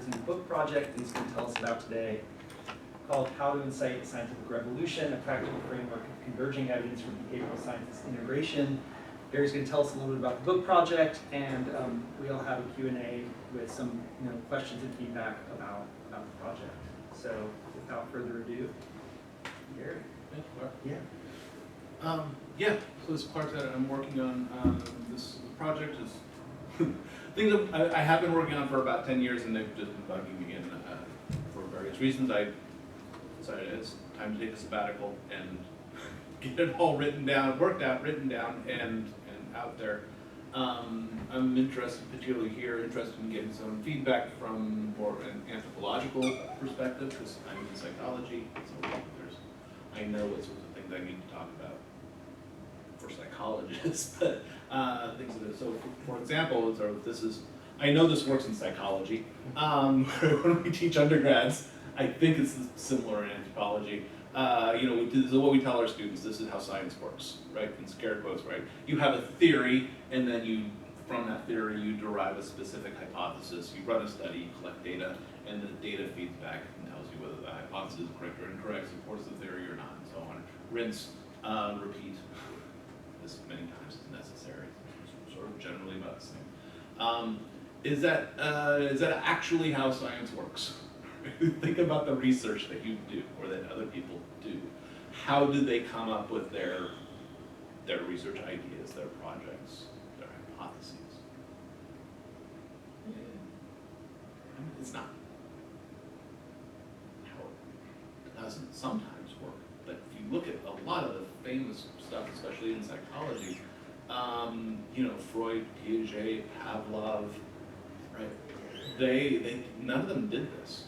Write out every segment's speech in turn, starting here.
new book project that he's going to tell us about today, called How to Incite a Scientific Revolution, a Practical Framework of Converging Evidence for Behavioral Sciences Integration. Gary's going to tell us a little bit about the book project, and we'll have a Q&A with some questions and feedback about the project. So without further ado, Gary. Thank you, Mark. Yeah. Yeah, so this part that I'm working on, this project is things that I have been working on for about 10 years, and they've just been bugging me, and for various reasons I decided it's time to take a sabbatical and get it all written down, worked out, written down, and out there. I'm interested, particularly here, interested in getting some feedback from more an anthropological perspective, because I'm in psychology, so I know what sorts of things I need to talk about for psychologists, but things that are, so for example, I know this works in psychology. When we teach undergrads, I think it's similar in anthropology. This is what we tell our students, this is how science works, right? In scare quotes, right? You have a theory, and then from that theory, you derive a specific hypothesis. You run a study, you collect data, and the data feeds back and tells you whether the hypothesis is correct or incorrect, supports the theory or not, and so on. Rinse, repeat as many times as necessary. Sort of generally about the same. Is that actually how science works? Think about the research that you do or that other people do. How do they come up with their research ideas, their projects, their hypotheses? It's not how it doesn't sometimes work. But if you look at a lot of the famous stuff, especially in psychology, Freud, Piaget, Pavlov, right? They none of them did this.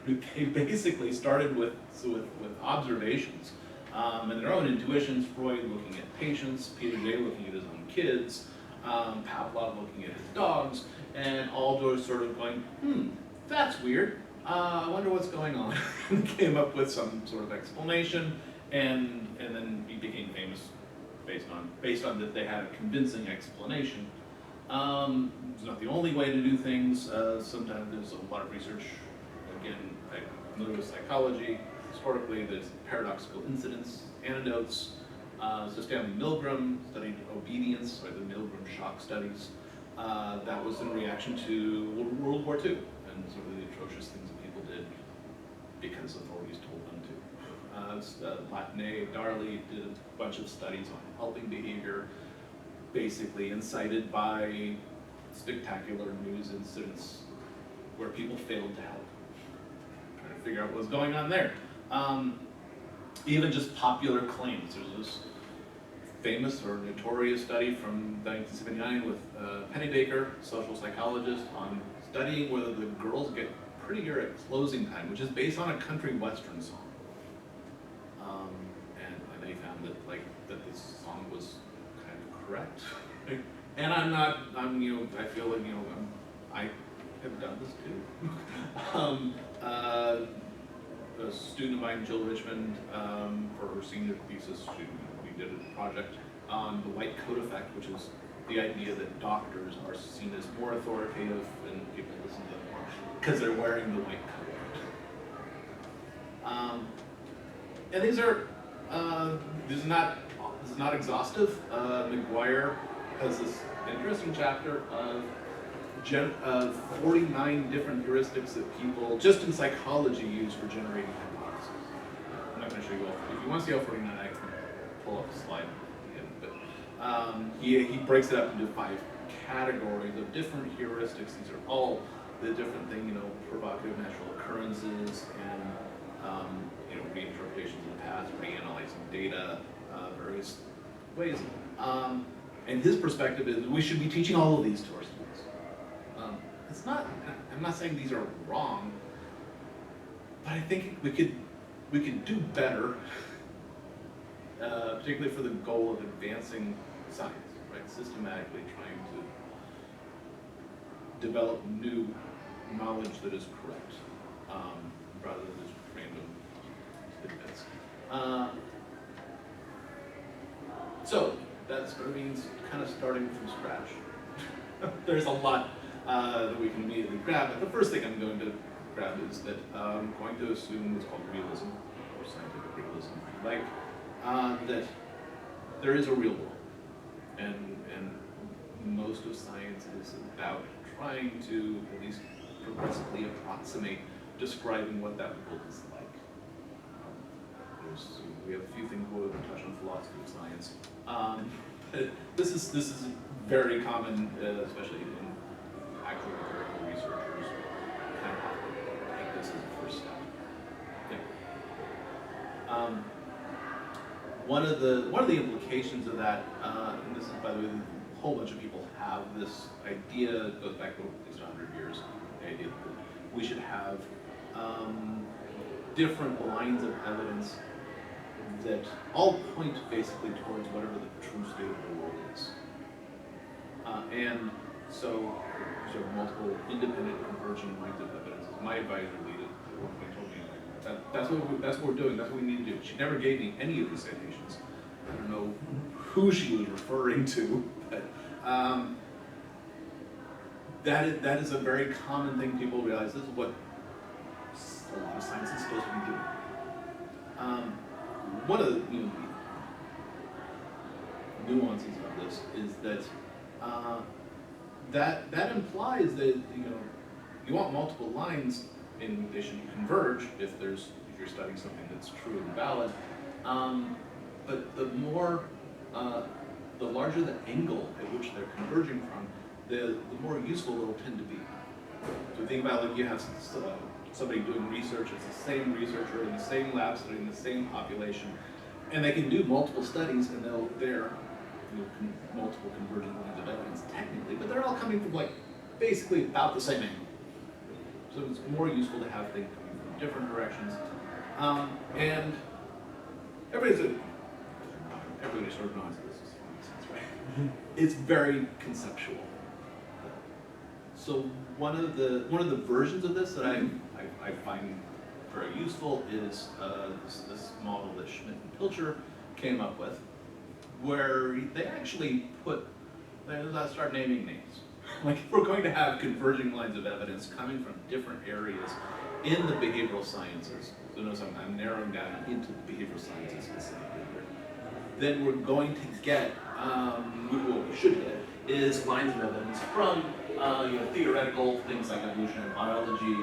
They basically started with observations and their own intuitions. Freud looking at patients, Piaget looking at his own kids, Pavlov looking at his dogs, and all those sort of going, that's weird. I wonder what's going on. And came up with some sort of explanation, and then he became famous based on that they had a convincing explanation. It's not the only way to do things. Sometimes there's a lot of research. Again, I'm familiar with psychology. Historically, there's paradoxical incidents, anecdotes. So Stanley Milgram studied obedience, or the Milgram shock studies. That was in reaction to World War II and sort of the atrocious things that people did because authorities told them to. Latine, Darley did a bunch of studies on helping behavior, basically incited by spectacular news incidents where people failed to help. Trying to figure out what was going on there. Even just popular claims. There's this famous or notorious study from 1979 with Pennebaker, social psychologist, on studying whether the girls get prettier at closing time, which is based on a country western song. And they found that this song was kind of correct. And I feel like, I have done this too. A student of mine, Jill Richmond, for her senior thesis, we did a project on the white coat effect, which is the idea that doctors are seen as more authoritative and people listen to them more because they're wearing the white coat. And these are, this is not exhaustive. McGuire has this interesting chapter of 49 different heuristics that people, just in psychology, use for generating hypotheses. I'm not going to show you all. If you want to see all 49, I can pull up a slide again. But he breaks it up into 5 categories of different heuristics. These are all the different things, provocative natural occurrences and reinterpretations of the past, reanalyzing data, various ways. And his perspective is we should be teaching all of these to our students. It's not. I'm not saying these are wrong, but I think we could do better, particularly for the goal of advancing science, right? Systematically trying to develop new knowledge that is correct, rather than just random tidbits. So that sort of means kind of starting from scratch. There's a lot. that we can immediately grab. But the first thing I'm going to grab is that I'm going to assume what's called realism, or scientific realism, if you like, that there is a real world. And most of science is about trying to at least progressively approximate describing what that world is like. We have a few things we'll touch on philosophy of science. But this is very common, especially in actual empirical researchers. Kind of have to take this as a first step. Yeah. One of the implications of that, and this is, by the way, a whole bunch of people have this idea, it goes back at least 100 years, the idea that we should have different lines of evidence that all point basically towards whatever the true state of the world is. And so there are multiple independent converging lines of evidence. My advisor lead at one point told me that's what we're doing, that's what we need to do. She never gave me any of these citations. I don't know who she was referring to, but that is a very common thing people realize. This is what a lot of science is supposed to be doing. One of the nuances of this is that that implies that you want multiple lines in they should converge if you're studying something that's true and valid. But the larger the angle at which they're converging from, the more useful it'll tend to be. So think about like you have somebody doing research, it's the same researcher in the same lab studying the same population, and they can do multiple studies and they're multiple convergent lines of evidence technically, but they're all coming from like basically about the same angle. So it's more useful to have things coming from different directions. And everybody sort of knows this is nonsense, right? It's very conceptual. So one of the versions of this that I find very useful is this model that Schmidt and Pilcher came up with, where they actually let's start naming names. Like if we're going to have converging lines of evidence coming from different areas in the behavioral sciences, so notice I'm narrowing down into the behavioral sciences specifically here, then we're going to get, what we should get, is lines of evidence from theoretical things like evolutionary biology,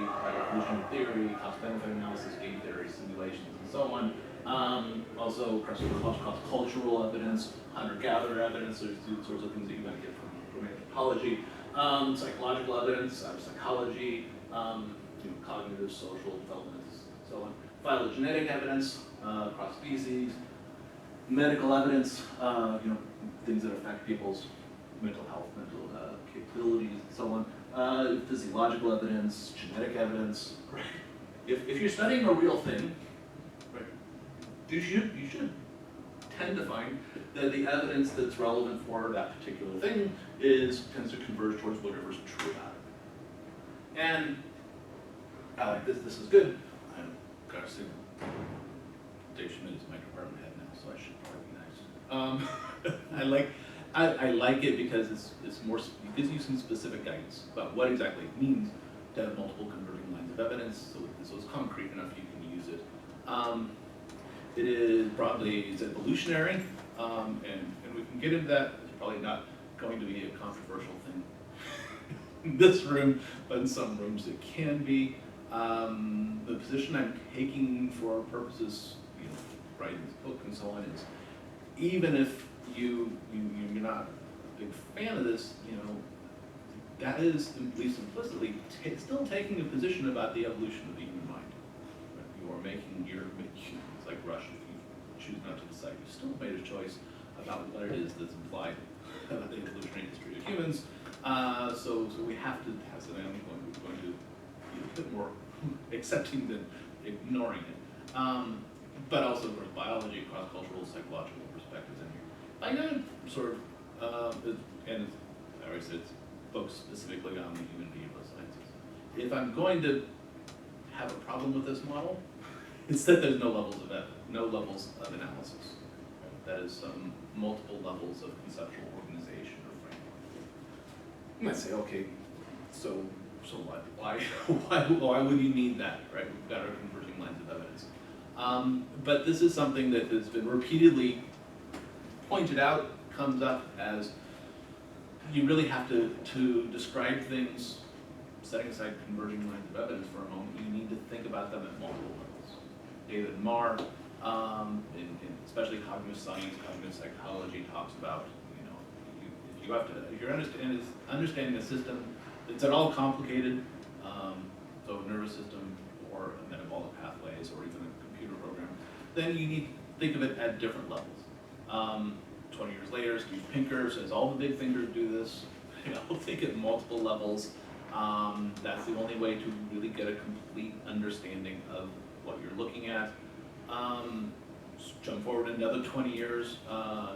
evolutionary theory, cost-benefit analysis, game theory, simulations, and so on. Also cross-cultural evidence, hunter-gatherer evidence, there's two sorts of things that you might get from anthropology. Psychological evidence, psychology, cognitive, social development, and so on. Phylogenetic evidence, across species, medical evidence, things that affect people's mental health, mental capabilities, and so on. Physiological evidence, genetic evidence. Right. If you're studying a real thing, right, you should tend to find that the evidence that's relevant for that particular thing tends to converge towards whatever's true about it. And this is good. I'm gonna assume Dave Schmidt is my department head now, so I should probably be nice. I like it because it's more, it gives you some specific guidance about what exactly it means to have multiple converging lines of evidence, so it's concrete enough you can use it. It is it's evolutionary, and we can get into that. It's probably not going to be a controversial thing in this room, but in some rooms it can be. The position I'm taking for purposes, writing this book and so on is, even if you're not a big fan of this, that is, at least implicitly, still taking a position about the evolution of the human mind. Right? You are making it's like Rush, if you choose not to decide, you've still made a choice about what it is that's implied about the evolutionary history of humans. So we have to have something going to be a bit more accepting than ignoring it. But also, of course, biology, cross-cultural, psychological perspectives in here. I know sort of, and I already said it's focused specifically on the human behavioral sciences. If I'm going to have a problem with this model, it's that there's no levels of analysis. That is multiple levels of conceptual organization or framework. You might say, okay, So what? Why would you need that, right? We've got our converging lines of evidence. But this is something that has been repeatedly pointed out, comes up as you really have to describe things, setting aside converging lines of evidence for a moment, you need to think about them at multiple levels. David Marr, especially cognitive science, cognitive psychology, talks about, if you're understanding a system that's at all complicated, so a nervous system or a metabolic pathways or even a computer program, then you need to think of it at different levels. 20 years later, Steve Pinker says all the big thinkers do this. Think at multiple levels. That's the only way to really get a complete understanding of what you're looking at. Jump forward another 20 years,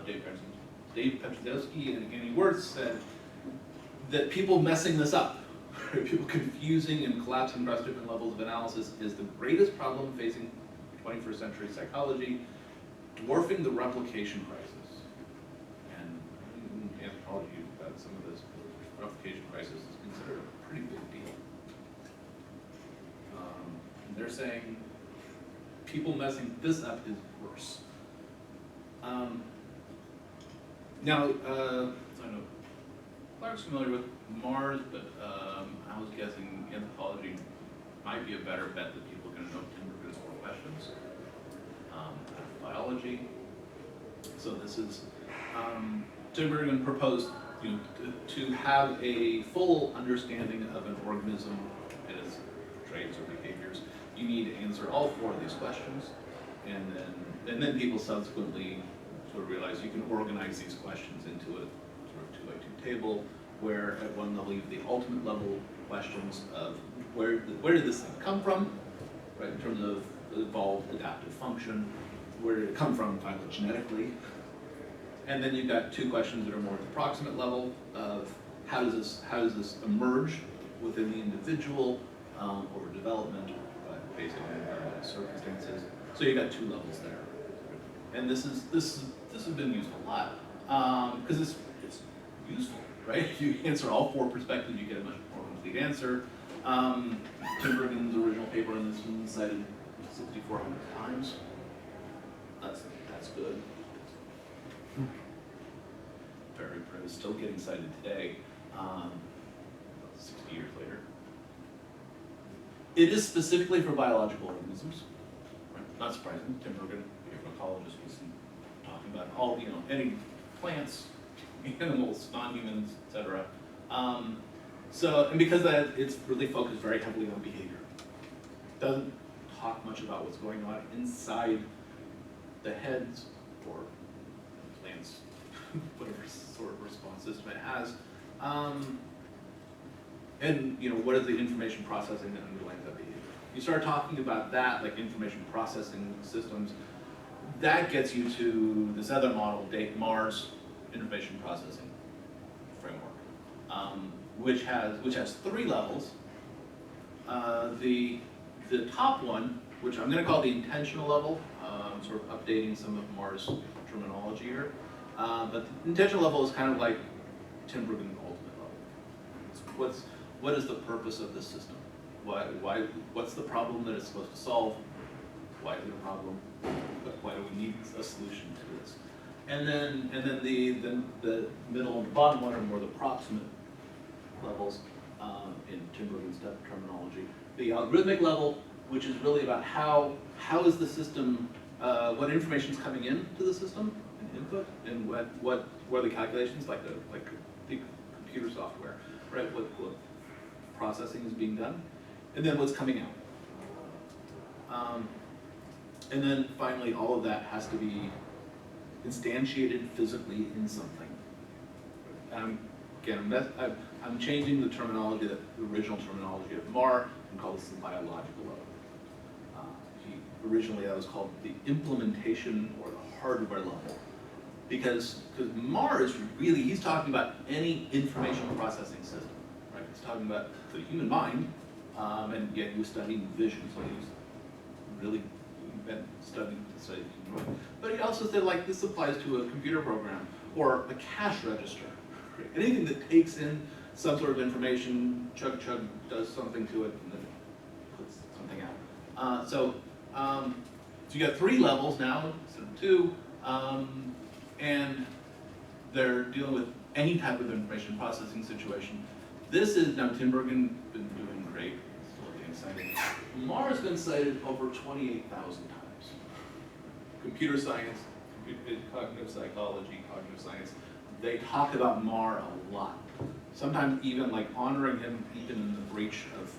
Dave Petrzewski and Annie Wirtz said that people messing this up, people confusing and collapsing across different levels of analysis is the greatest problem facing 21st century psychology, dwarfing the replication crisis. And in anthropology, some of this replication crisis is considered a pretty big deal. And they're saying people messing this up is worse. Now, I know Clark's familiar with Mars, but I was guessing anthropology might be a better bet that people are going to know Timbergen's more questions. Biology. So this is, Timbergen proposed to have a full understanding of an organism and its traits or behaviors. You need to answer all four of these questions, and then people subsequently sort of realize you can organize these questions into a sort of 2x2 table, where at one level you have the ultimate level questions of where did this thing come from, right, in terms of evolved adaptive function, where did it come from phylogenetically, and then you've got two questions that are more at the proximate level of how does this emerge within the individual over development, based on environmental circumstances. So you've got two levels there, and this has been used a lot because it's useful, right? You answer all four perspectives, you get a much more complete answer. Timbergen's original paper on this one cited 6,400 times. That's good. Very impressive. Still getting cited today, 60 years later. It is specifically for biological organisms. Right? Not surprising. Timbergen, a ecologist, was talking about all, any plants, animals, non-humans, etc. And because that, it's really focused very heavily on behavior. Doesn't talk much about what's going on inside the heads or plants, whatever sort of response system it has. And what is the information processing that underlies that behavior? You start talking about that, like information processing systems, that gets you to this other model, Mars information processing framework, which has three levels. The top one, which I'm going to call the intentional level, sort of updating some of Mars terminology here, but the intentional level is kind of like Timbergen's ultimate level. What is the purpose of this system? What's the problem that it's supposed to solve? Why is it a problem? Why do we need a solution to this? And then the middle and the bottom one are more the proximate levels in Timbergen's terminology. The algorithmic level, which is really about how is the system, what information is coming into the system, and input, and what are the calculations, like the computer software, right? What processing is being done, and then what's coming out. And then finally, all of that has to be instantiated physically in something. Again, I'm changing the terminology, the original terminology of Marr, and call this the biological level. Originally, that was called the implementation or the hardware level, because Marr is really, he's talking about any information processing system, right? He's talking about the human mind, and yet he was studying vision, so he's really been studying the human mind. But he also said, like, this applies to a computer program or a cash register, right? Anything that takes in some sort of information, chug does something to it, and then puts something out. So you got 3 levels now instead of 2, and they're dealing with any type of information processing situation. This is, now Tinbergen been doing great, still getting cited. Mar's been cited over 28,000 times. Computer science, cognitive psychology, cognitive science, they talk about Mar a lot. Sometimes even like honoring him even in the breach of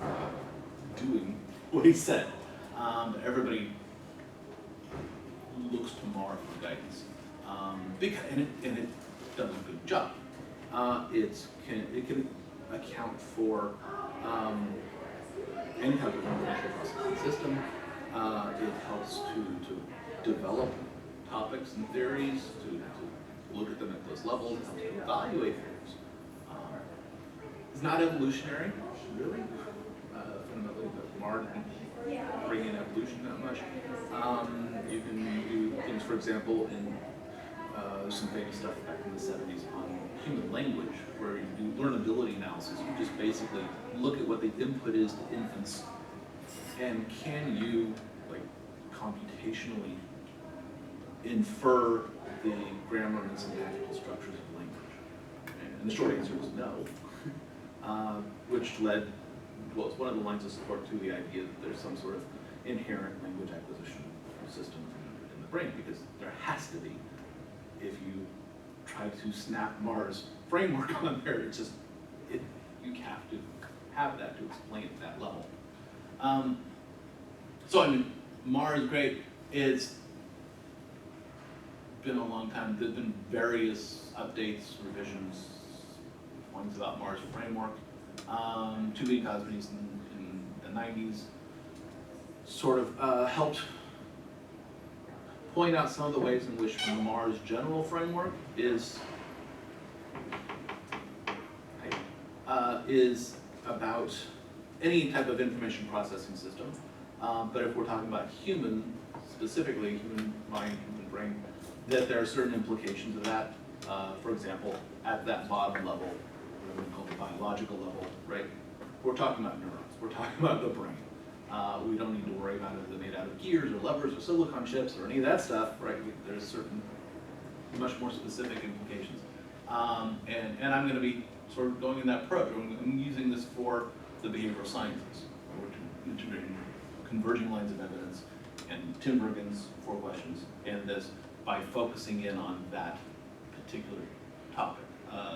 doing what he said. Everybody looks to Mar for guidance. And it does a good job. It can account for any type of information processing system. It helps to develop topics and theories, to look at them at those levels, and to evaluate things. It's not evolutionary, really, fundamentally, but Mar didn't bring in evolution that much. You can do things, for example, in there's some famous stuff back in the 70s on human language, where you do learnability analysis. You just basically look at what the input is to infants, and can you, like, computationally infer the grammar and syntactical structures of language? And the short answer is no, which led, well, it's one of the lines of support to the idea that there's some sort of inherent language acquisition system in the brain, because there has to be. If you try to snap Mar's framework on there, it's just, you have to have that to explain at that level. So I mean, Mar is great. It's been a long time. There's been various updates, revisions, ones about Mar's framework. Tubing Cosby's in the 90s sort of helped point out some of the ways in which Mar's general framework is about any type of information processing system. But if we're talking about specifically human mind, human brain, that there are certain implications of that. For example, at that bottom level, what we call the biological level, right? We're talking about neurons. We're talking about the brain. We don't need to worry about if they're made out of gears or levers or silicon chips or any of that stuff, right? There's certain much more specific implications. And I'm going to be sort of going in that approach. I'm using this for the behavioral sciences. We're integrating converging lines of evidence and Tinbergen's 4 questions, and this by focusing in on that particular topic.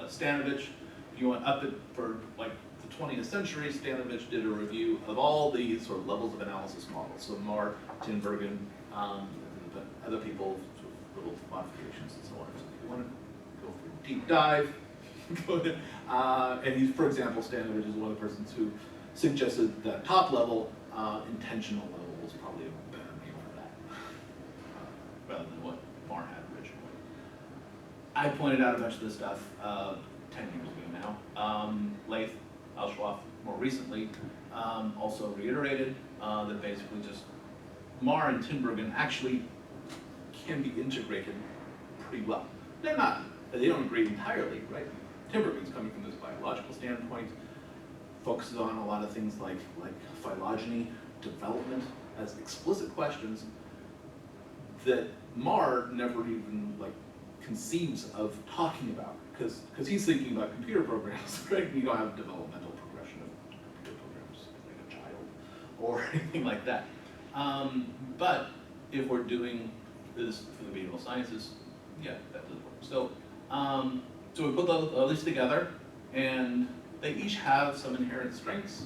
Stanovich, if you want up it for like the 20th century, Stanovich did a review of all these sort of levels of analysis models. So Mar, Tinbergen, but other people, sort of little modifications and so on. So if you want to go for a deep dive, go ahead. And he, for example, Stanovich is one of the persons who suggested that top level, intentional level was probably a better name for that, rather than what Mar had originally. I pointed out a bunch of this stuff 10 years ago now. Leith, Alschloff, more recently, also reiterated that basically just Mar and Tinbergen actually can be integrated pretty well. They don't agree entirely, right? Tinbergen's coming from this biological standpoint, focuses on a lot of things like phylogeny, development, as explicit questions that Mar never even conceives of talking about, because he's thinking about computer programs, right? You don't have developmental progression of computer programs like a child or anything like that. But if we're doing this for the behavioral sciences, yeah, that does work. So, so we put all these together, and they each have some inherent strengths.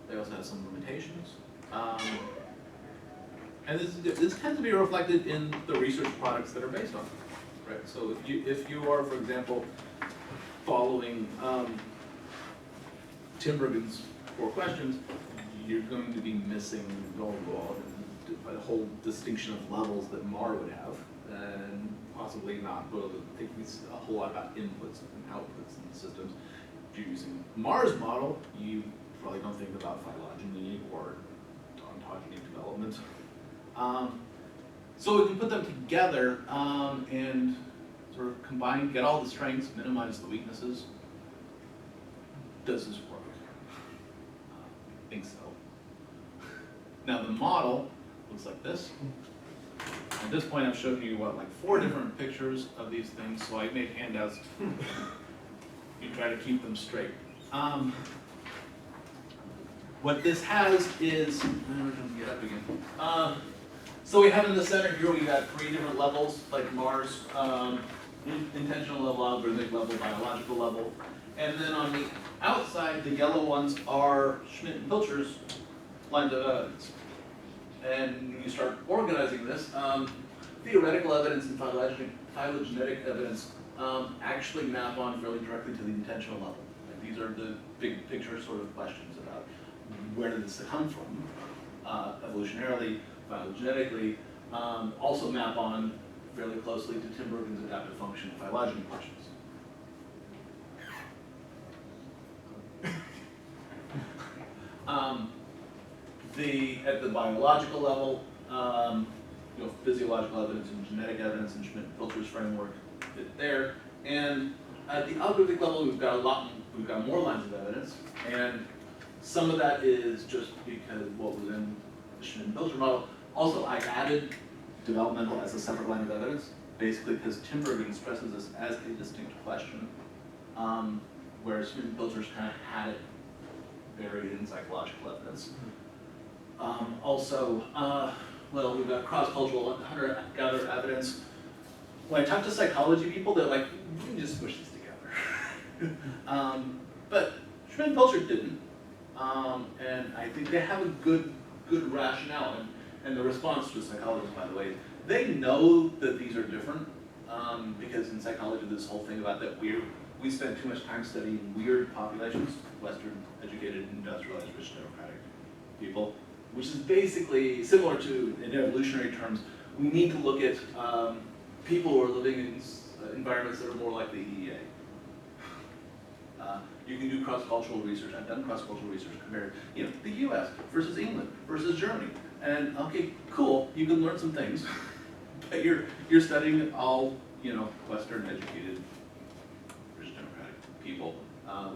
They also have some limitations. And this tends to be reflected in the research products that are based on it, right? So if you are, for example, following Tinbergen's 4 questions, you're going to be missing a whole distinction of levels that Mar would have, and possibly not thinking a whole lot about inputs and outputs in the systems. If you're using Mar's model, you probably don't think about phylogeny or ontogeny development. So we can put them together and sort of combine, get all the strengths, minimize the weaknesses. does this work? I think so. Now the model looks like this. At this point, I've shown you, what, like 4 different pictures of these things, so I made handouts. You try to keep them straight. What this has is, we're going to get up again. So we have in the center here, we got 3 different levels, like Mars, intentional level, algorithmic level, biological level. And then on the outside, the yellow ones are Schmidt and Pilcher's lines of evidence. And when you start organizing this, theoretical evidence and phylogenetic evidence actually map on fairly directly to the intentional level. And these are the big picture sort of questions about where did this come from, evolutionarily, phylogenetically, also map on fairly closely to Tim Bergen's adaptive function phylogeny questions. At the biological level, physiological evidence and genetic evidence and Schmidt and Pilcher's framework fit there. And at the algorithmic level, we've got more lines of evidence, and some of that is just because what was in the Schmidt and Pilcher model. Also, I added developmental as a separate line of evidence, basically because Tim Bergen stresses this as a distinct question, whereas Schmidt and Pilcher's kind of had it buried in psychological evidence. Well, we've got cross-cultural hunter-gatherer evidence. When I talk to psychology people, they're like, we can just squish this together. But Schmidt and Pilcher didn't. And I think they have a good rationale. And the response to psychologists, by the way, they know that these are different. Because in psychology, this whole thing about that we spend too much time studying weird populations, Western, educated, industrialized, rich, democratic people, which is basically similar to, in evolutionary terms, we need to look at people who are living in environments that are more like the EEA. You can do cross-cultural research. I've done cross-cultural research compared, the US versus England versus Germany. And okay, cool, you can learn some things, but you're studying all, Western educated, rich democratic people,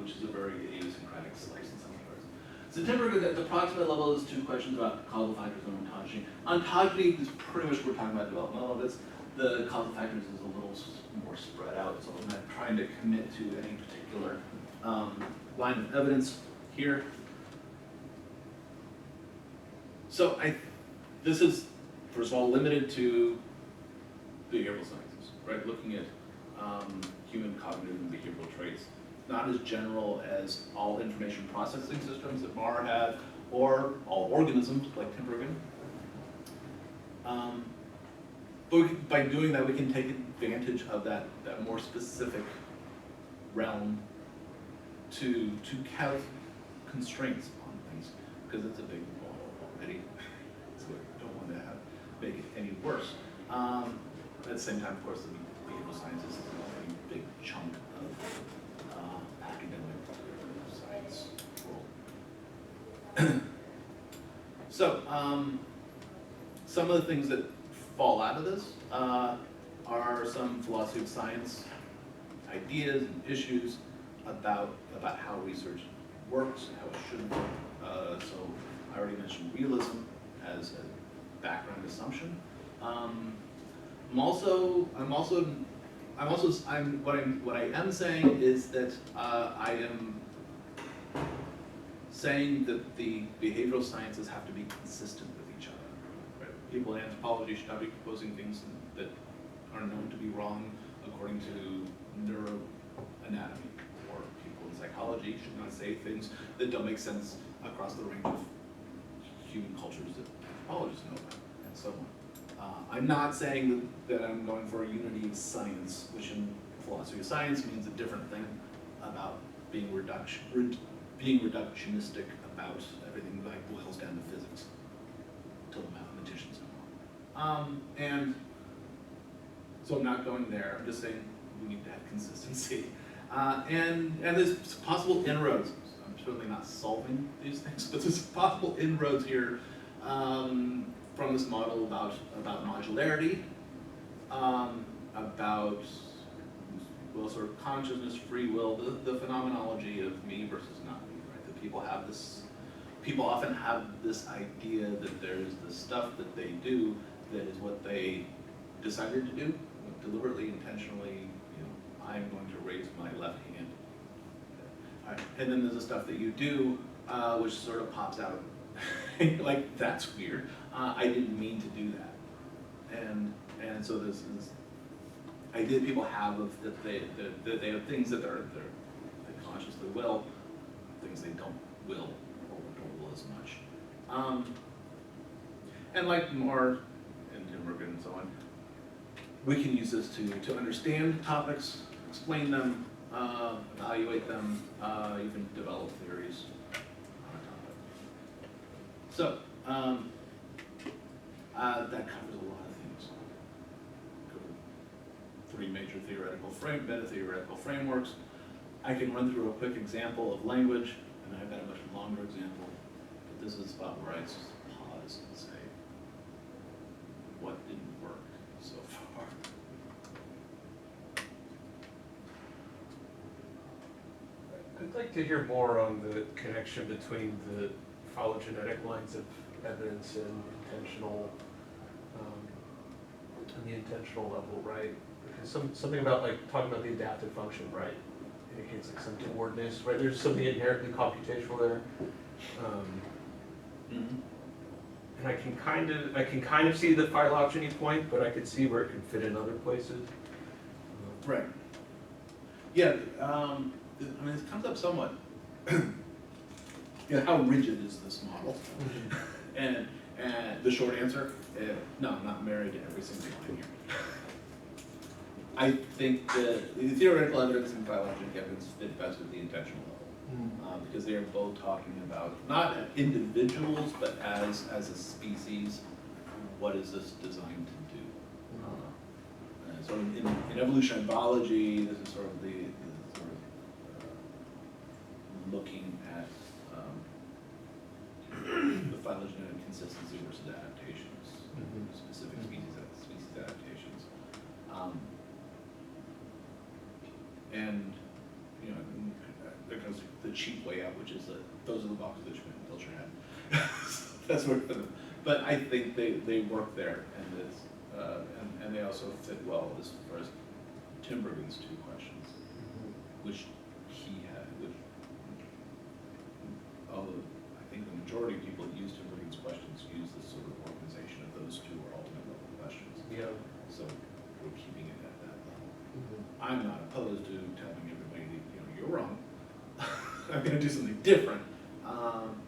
which is a very idiosyncratic slice in some regards. So Tim Bergen, at the approximate level, is 2 questions about causal factors and ontogeny. Ontogeny is pretty much, we're talking about developmental evidence. The causal factors is a little more spread out, so I'm not trying to commit to any particular line of evidence here. So this is, first of all, limited to behavioral sciences, right? Looking at human cognitive and behavioral traits. Not as general as all information processing systems that Mar had, or all organisms like Tim Bergen. But by doing that, we can take advantage of that more specific realm to have constraints on things, because it's a big model already. So we don't want to make it any worse. At the same time, of course, the behavioral sciences is a big chunk of academic science world. So, some of the things that fall out of this are some philosophy of science ideas and issues about how research works, how it should work. So I already mentioned realism as a background assumption. What I am saying is that I am saying that the behavioral sciences have to be consistent with each other. Right? People in anthropology should not be proposing things that are known to be wrong according to neuroanatomy, or people in psychology should not say things that don't make sense across the range of human cultures that anthropologists know about, and so on. I'm not saying that I'm going for a unity of science, which in philosophy of science means a different thing about being reductionistic about everything that boils down to physics, till the mathematicians know. And so I'm not going there. I'm just saying we need to have consistency. And there's possible inroads. I'm certainly not solving these things, but there's possible inroads here from this model about modularity, about will, sort of consciousness, free will, the phenomenology of me versus not me, right? That people often have this idea that there's the stuff that they do that is what they decided to do, deliberately, intentionally, I'm going to raise my left hand. And then there's the stuff that you do, which sort of pops out. Like, that's weird. I didn't mean to do that. And so this idea people have of that they have things that they consciously will, things they don't will or don't will as much. And like Moore and Timbergen and so on, we can use this to understand topics, explain them, evaluate them, even develop theories on a topic. So that covers a lot of things. Three major meta-theoretical frameworks. I can run through a quick example of language, and I've got a much longer example, but this is the spot where I just pause and say, what didn't work so far? I'd like to hear more on the connection between the phylogenetic lines of evidence and intentional, and the intentional level, right? Because something about like talking about the adaptive function, right, indicates like some towardness, right? There's something inherently computational there, and I can kind of see the phylogeny point, but I could see where it could fit in other places. Right. Yeah. I mean, it comes up somewhat. How rigid is this model? And the short answer, no, I'm not married to every single line here. I think the theoretical evidence and phylogenic evidence fit best with the intentional level, because they are both talking about not individuals, but as a species, what is this designed to do? So in evolutionary biology, this is sort of the looking at the phylogenetic consistency versus adaptations, specific species adaptations. And there goes the cheap way out, which is that those are the boxes that you can build your head. That's what. But I think they work there, and they also fit well as far as Timbergen's two questions, which he had. Although I think the majority of people that use Timbergen's questions use this sort of organization of those two are ultimate level questions. Yeah. So we're keeping it at that level. I'm not opposed to telling everybody that, you're wrong. I'm going to do something different.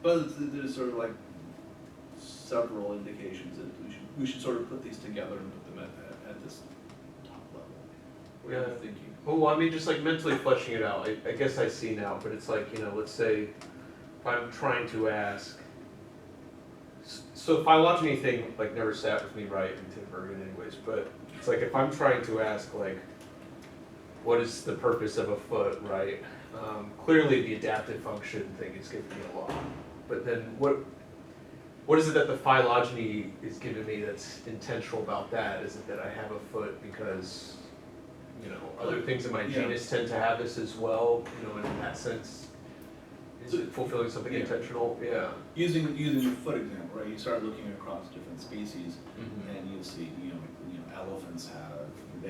But there's sort of like several indications that we should sort of put these together and put them at this top level. What are you thinking? Well, I mean, just like mentally fleshing it out. I guess I see now, but it's like, let's say if I'm trying to ask, so phylogeny thing like never sat with me right in Timbergen anyways, but it's like if I'm trying to ask like, what is the purpose of a foot, right? Clearly the adaptive function thing is giving me a lot, but then what is it that the phylogeny is giving me that's intentional about that? Is it that I have a foot because, other things in my genus tend to have this as well, and in that sense, is it fulfilling something intentional? Yeah. Using the foot example, right? You start looking across different species, and you'll see, elephants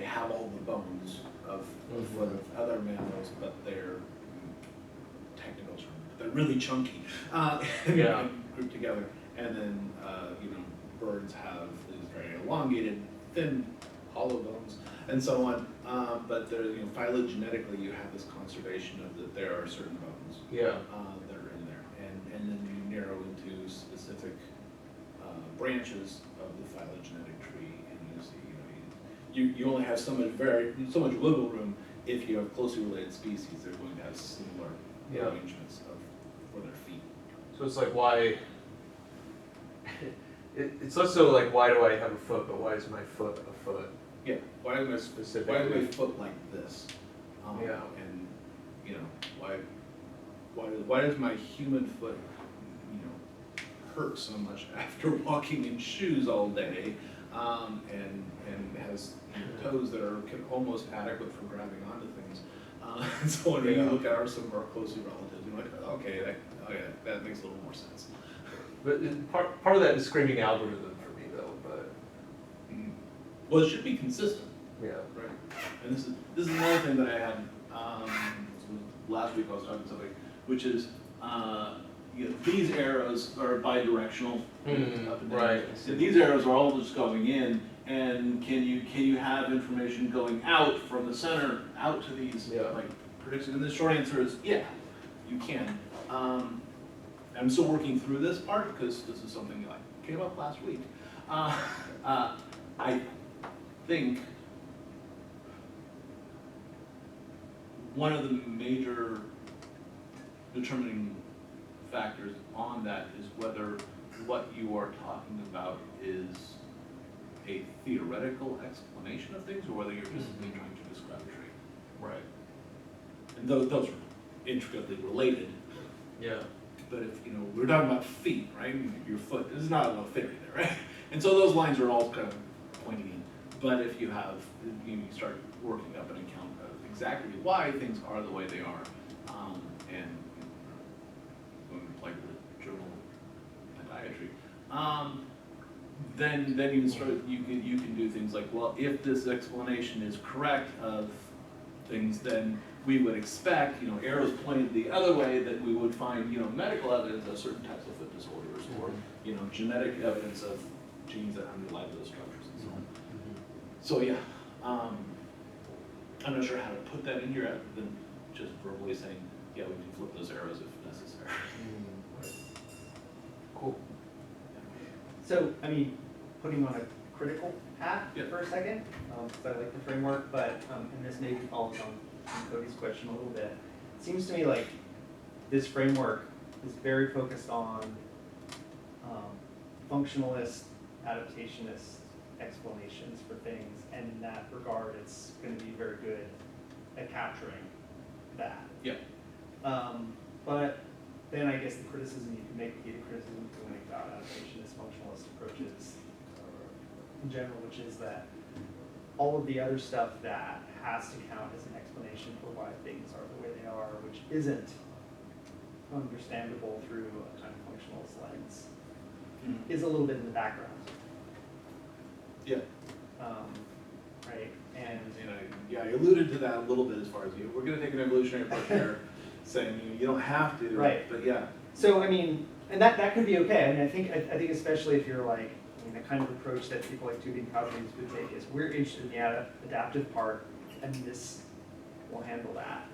have all the bones of the foot of other mammals, but they're technical term, they're really chunky, and grouped together. And then birds have these very elongated, thin, hollow bones, and so on. But there, phylogenetically, you have this conservation of that there are certain bones that are in there, and then you narrow into specific branches of the phylogenetic tree, and you see, you only have so much wiggle room. If you have closely related species, they're going to have similar arrangements for their feet. So it's like why. It's less so like why do I have a foot, but why is my foot a foot? Yeah. Why is my foot like this? And why does my human foot hurt so much after walking in shoes all day? and has toes that are almost adequate for grabbing onto things. So when you look at some of our closely relatives, you're like, okay, that makes a little more sense. But part of that is screaming algorithm for me though, but. Well, it should be consistent. Yeah. Right. And this is another thing that I had, last week I was talking to somebody, which is, these arrows are bidirectional. Up and down. Right. So these arrows are all just going in, and can you have information going out from the center out to these like predictions? And the short answer is yeah, you can. I'm still working through this part because this is something that came up last week. I think one of the major determining factors on that is whether what you are talking about is a theoretical explanation of things or whether you're just trying to describe a tree. Right. And those are intricately related. Yeah. But if, we're talking about feet, right? Your foot, this is not a theory there, right? And so those lines are all kind of pointing in. But if you start working up an account of exactly why things are the way they are, and like the journal podiatry, then you can do things like, well, if this explanation is correct of things, then we would expect, arrows pointed the other way, that we would find, medical evidence of certain types of foot disorders, or, genetic evidence of genes that underlie those structures and so on. So yeah, I'm not sure how to put that in here other than just verbally saying, yeah, we can flip those arrows if necessary. Cool. So, putting on a critical hat for a second, because I like the framework, but, and this maybe follows on Cody's question a little bit. It seems to me like this framework is very focused on functionalist, adaptationist explanations for things, and in that regard, it's going to be very good at capturing that. Yeah. But then I guess the criticism you can make, the criticism you can make about adaptationist, functionalist approaches in general, which is that all of the other stuff that has to count as an explanation for why things are the way they are, which isn't understandable through a kind of functionalist lens, is a little bit in the background. Yeah. Right, and I alluded to that a little bit as far as we're going to take an evolutionary approach here, saying you don't have to, right? But yeah. So and that could be okay. I think especially if you're like, the kind of approach that people like Tubing Cognitive would take is we're interested in the adaptive part, and this will handle that.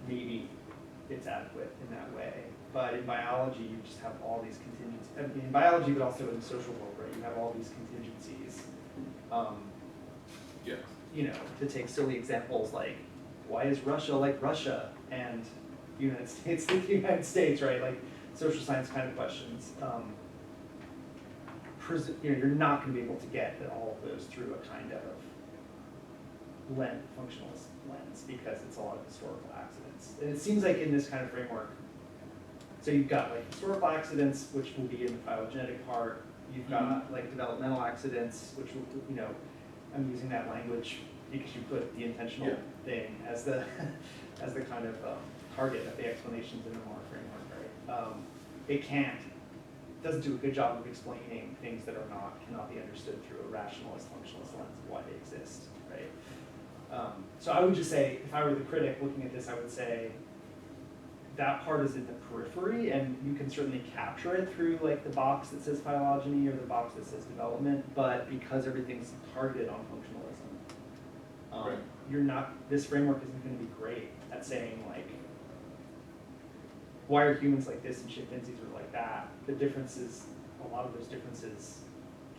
Maybe it's adequate in that way. But in biology, you just have all these contingencies. In biology, but also in the social world, right? You have all these contingencies. To take silly examples like, why is Russia like Russia and the United States like the United States, right? Like social science kind of questions. You're not going to be able to get at all of those through a kind of functionalist lens, because it's a lot of historical accidents. And it seems like in this kind of framework, so you've got like historical accidents, which will be in the phylogenetic part. You've got like developmental accidents, which will, I'm using that language because you put the intentional thing as the as the kind of target of the explanations in the Moore framework, right? Doesn't do a good job of explaining things that cannot be understood through a rationalist, functionalist lens of why they exist, right? So I would just say, if I were the critic looking at this, I would say that part is in the periphery, and you can certainly capture it through like the box that says phylogeny or the box that says development, but because everything's targeted on functionalism, this framework isn't going to be great at saying like, why are humans like this and chimpanzees are like that? The differences, a lot of those differences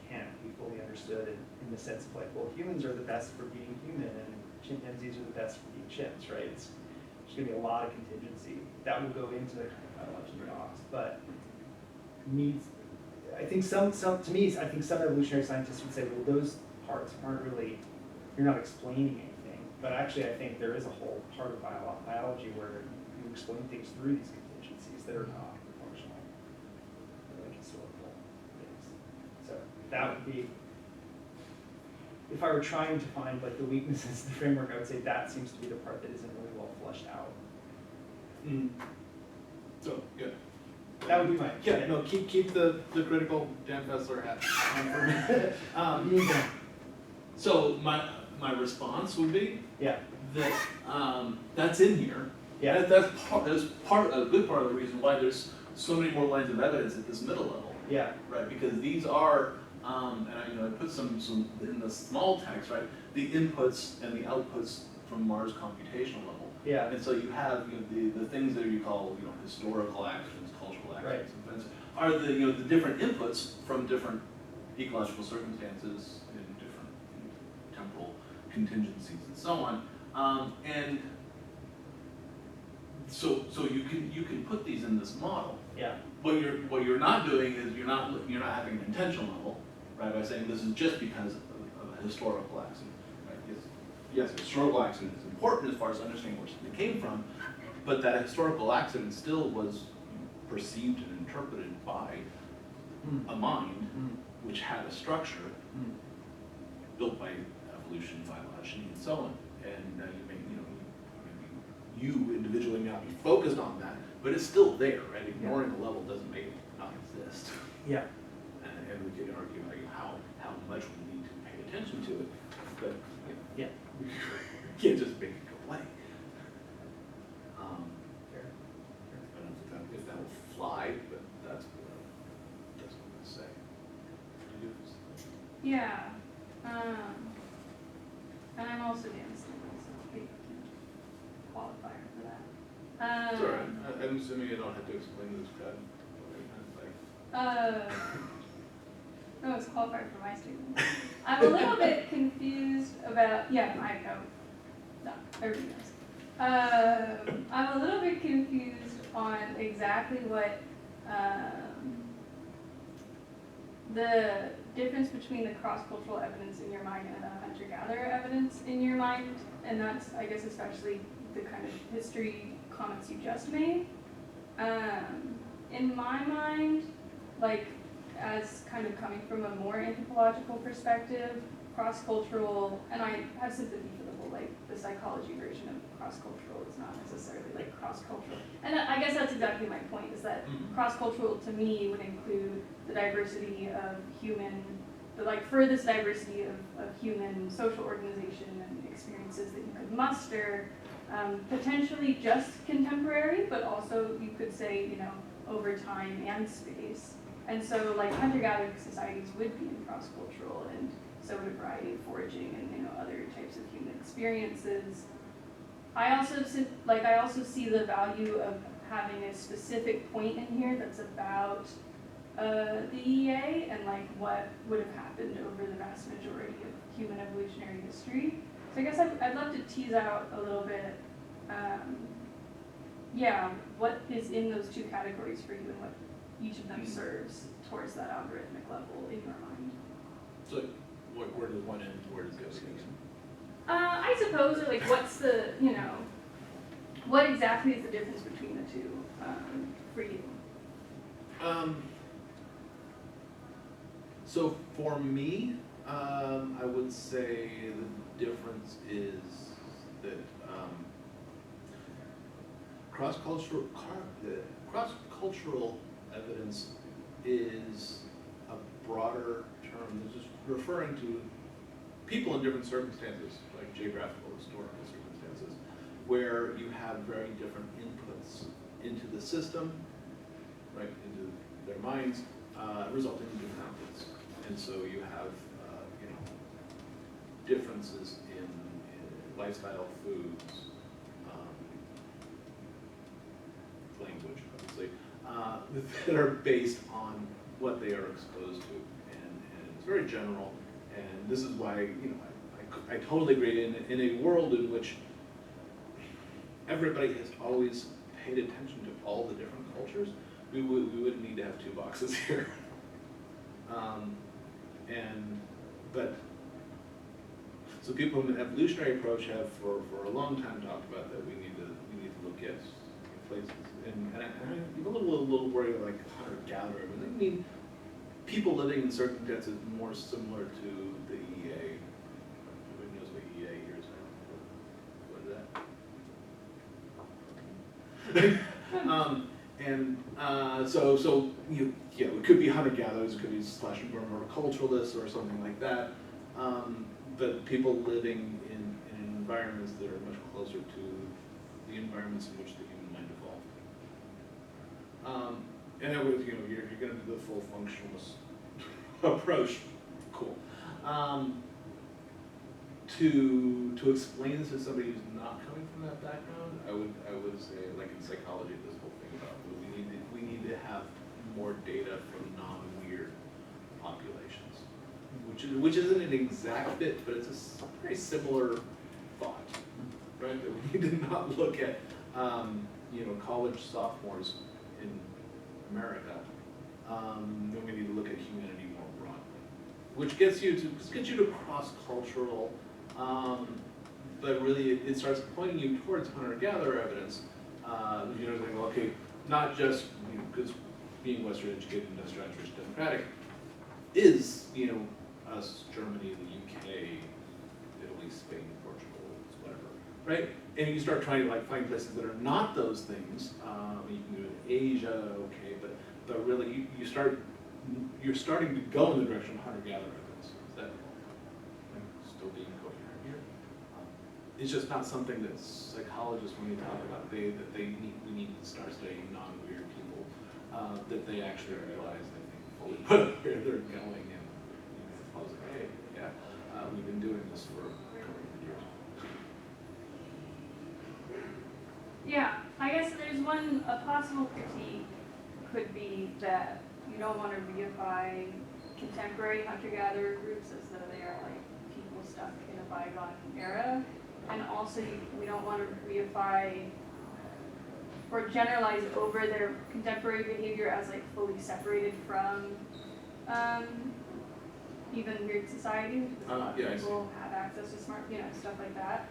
can't be fully understood in the sense of like, well, humans are the best for being human and chimpanzees are the best for being chimps, right? There's going to be a lot of contingency that will go into the kind of phylogeny box, but I think some evolutionary scientists would say, well, those parts aren't really, you're not explaining anything. But actually, I think there is a whole part of biology where you explain things through these contingencies that are not functional, or like historical things. So that would be if I were trying to find like the weaknesses in the framework, I would say that seems to be the part that isn't really well fleshed out. So, yeah. That would be my. Yeah, no, keep the critical Dan Fessler hat on for me. So my response would be Yeah, that that's in here. yeah, That's a good part of the reason why there's so many more lines of evidence at this middle level, yeah, right? Because these are, and I put some in the small text, right? The inputs and the outputs from Mars computational level. yeah, And so you have the things that you call historical actions, cultural actions, Right. events, are the the different inputs from different ecological circumstances and different temporal contingencies and so on. And so you can put these in this model. yeah, What you're not doing is you're not having an intention level, right? By saying this is just because of a historical accident, right? Yes, a historical accident is important as far as understanding where something came from, but that historical accident still was perceived and interpreted by a mind which had a structure built by evolution, phylogeny, and so on. And you individually may not be focused on that, but it's still there, right? Ignoring a level doesn't make it not exist. yeah, And we could argue how much we need to pay attention to it, but yeah. we can't just make it go away. Fair. I don't know if that will fly, but that's what I'm gonna say. Yeah. And I'm also Dan Siegel, so maybe I can qualify for that. It's all right. I'm assuming you don't have to explain this crowd. No, it's qualified for my statement. I'm a little bit confused about, yeah, I know. No, everybody knows. I'm a little bit confused on exactly what the difference between the cross-cultural evidence in your mind and the hunter-gatherer evidence in your mind, and that's, I guess, especially the kind of history comments you just made. In my mind, like, as kind of coming from a more anthropological perspective, cross-cultural, and I have sympathy for the whole, like, the psychology version of cross-cultural is not necessarily, like, cross-cultural. And I guess that's exactly my point, is that cross-cultural to me would include the diversity of human, the, like, furthest diversity of human social organization and experiences that you could muster, potentially just contemporary, but also you could say, over time and space. And so, like, hunter-gatherer societies would be in cross-cultural, and so would a variety of foraging and other types of human experiences. I also see the value of having a specific point in here that's about the EA and like what would have happened over the vast majority of human evolutionary history. So I guess I'd love to tease out a little bit, what is in those two categories for you and what each of them serves towards that algorithmic level in your mind. So where does one end, where does the other begin? I suppose, or like, what's the, what exactly is the difference between the two for you? So for me, I would say the difference is that cross-cultural evidence is a broader term. This is referring to people in different circumstances, like geographical, historical circumstances, where you have very different inputs into the system, right, into their minds, resulting in different outputs. And so you have, differences in lifestyle, foods, language, obviously, that are based on what they are exposed to. And it's very general. And this is why, I totally agree. In a world in which everybody has always paid attention to all the different cultures, we wouldn't need to have two boxes here. So people in the evolutionary approach have for a long time talked about that we need to look at places. And I'm a little worried like hunter-gatherer, but I mean people living in circumstances more similar to the EA So it could be hunter-gatherers, it could be slash and burn horticulturalists or something like that. But people living in environments that are much closer to the environments in which the human mind evolved. And then with, if you're gonna do the full functionalist approach, cool. To explain this to somebody who's not coming from that background, I would say, like in psychology, this whole thing about we need to have more data from non-weird populations, which isn't an exact fit, but it's a very similar thought, right? That we need to not look at college sophomores in America. Then we need to look at humanity more broadly, which gets you to cross-cultural. But really, it starts pointing you towards hunter-gatherer evidence. Saying, well, okay, not just because being Western educated, industrialized, rich, democratic is us, Germany, the UK, Italy, Spain, Portugal, whatever, right? And you start trying to find places that are not those things. You can go to Asia, okay, but really you're starting to go in the direction of hunter-gatherer evidence. Is that still being coherent here? It's just not something that psychologists, when they talk about, we need to start studying non-weird people, that they actually realize, I think, fully where they're going, and I was like, hey, yeah, we've been doing this for a couple of years. Yeah, I guess a possible critique could be that you don't want to reify contemporary hunter-gatherer groups as though they are like people stuck in a bygone era. And also we don't want to reify or generalize over their contemporary behavior as like fully separated from even weird society, because a lot of people have access to smart, stuff like that.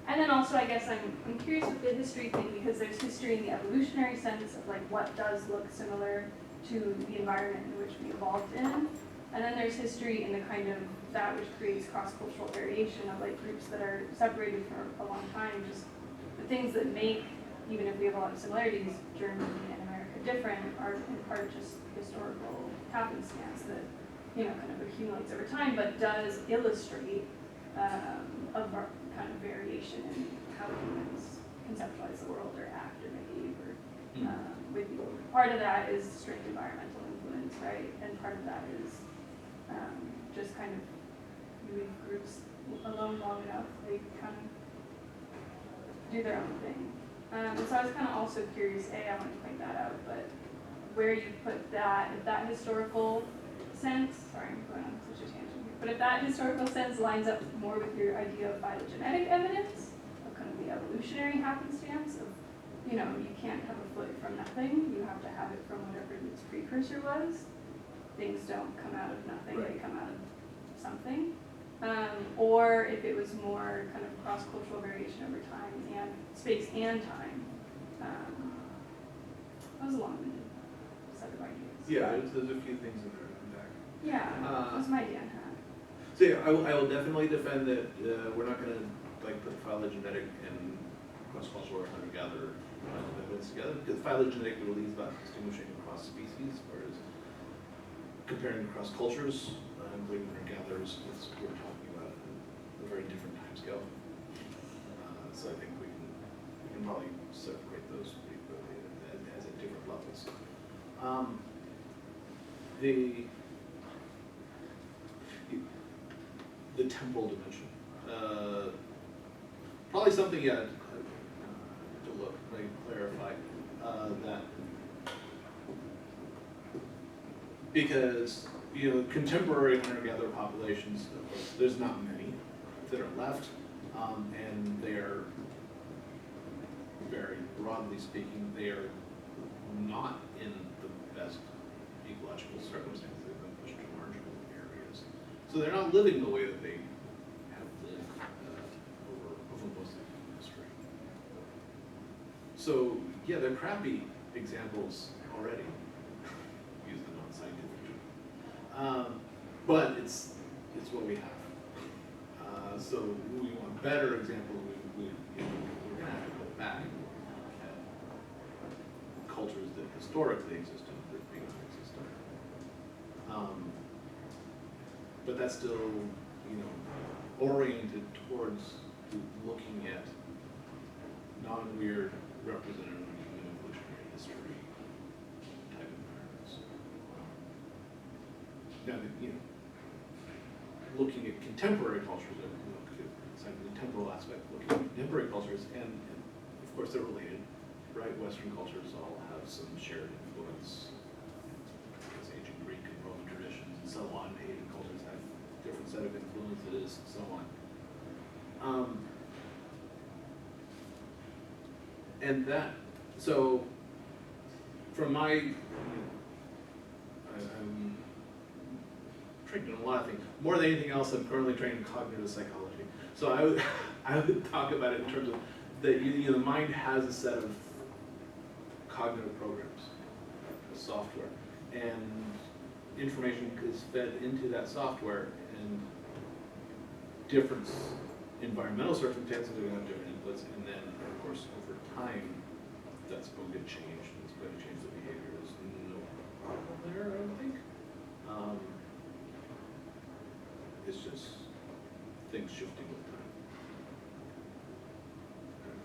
And then also, I guess I'm curious with the history thing, because there's history in the evolutionary sense of like what does look similar to the environment in which we evolved in. And then there's history in the kind of that which creates cross-cultural variation of like groups that are separated for a long time. Just the things that make, even if we have a lot of similarities, Germany and America different are in part just historical happenstance that kind of accumulates over time, but does illustrate a kind of variation in how humans conceptualize the world or act or behave with you. Part of that is strict environmental influence, right? And part of that is just kind of you leave groups alone long enough, they kind of do their own thing. And so I was kind of also curious, I want to point that out, but where you put that, if that historical sense, sorry, I'm going on such a tangent here, but if that historical sense lines up more with your idea of phylogenetic evidence, of kind of the evolutionary happenstance of, you can't have a foot from nothing, you have to have it from whatever its precursor was. Things don't come out of nothing, Right. They come out of something. Or if it was more kind of cross-cultural variation over time and space and time. That was a long-winded set of ideas. Yeah, there's a few things in there to unpack. Yeah, that was my idea on that. So yeah, I will definitely defend that we're not going to put phylogenetic and cross-cultural or hunter-gatherer evidence together, because phylogenetic really is about distinguishing across species, whereas comparing across cultures, including hunter-gatherers, we're talking about a very different time scale. So I think we can probably separate those pretty quickly as at different levels. The temporal dimension. Probably something, to look, like clarify that. Because, contemporary hunter-gatherer populations, of course, there's not many that are left, and they are, very broadly speaking, they are not in the best ecological circumstances. They've been pushed to marginal areas. So they're not living the way that they have lived over most of history. So, yeah, they're crappy examples already. Use the non-scientific. But it's what we have. So we want better examples. We're going to have to go back. historically existent as being non-existent. But that's still, you know, oriented towards looking at non-weird representative of human evolutionary history type environments. Now, you know, looking at contemporary cultures, it's like the temporal aspect, looking at contemporary cultures, and of course they're related, right? Western cultures all have some shared influence, as ancient Greek and Roman traditions and so on. Asian cultures have different set of influences, and so on. And that, so from my, you know, I'm trained in a lot of things. More than anything else, I'm currently trained in cognitive psychology. So I would talk about it in terms of that, you know, the mind has a set of cognitive programs, software, and information is fed into that software, and different environmental circumstances are going to have different inputs, and then of course over time that's going to change. It's going to change the behavior. There's no problem there, I don't think. It's just things shifting with time. Okay.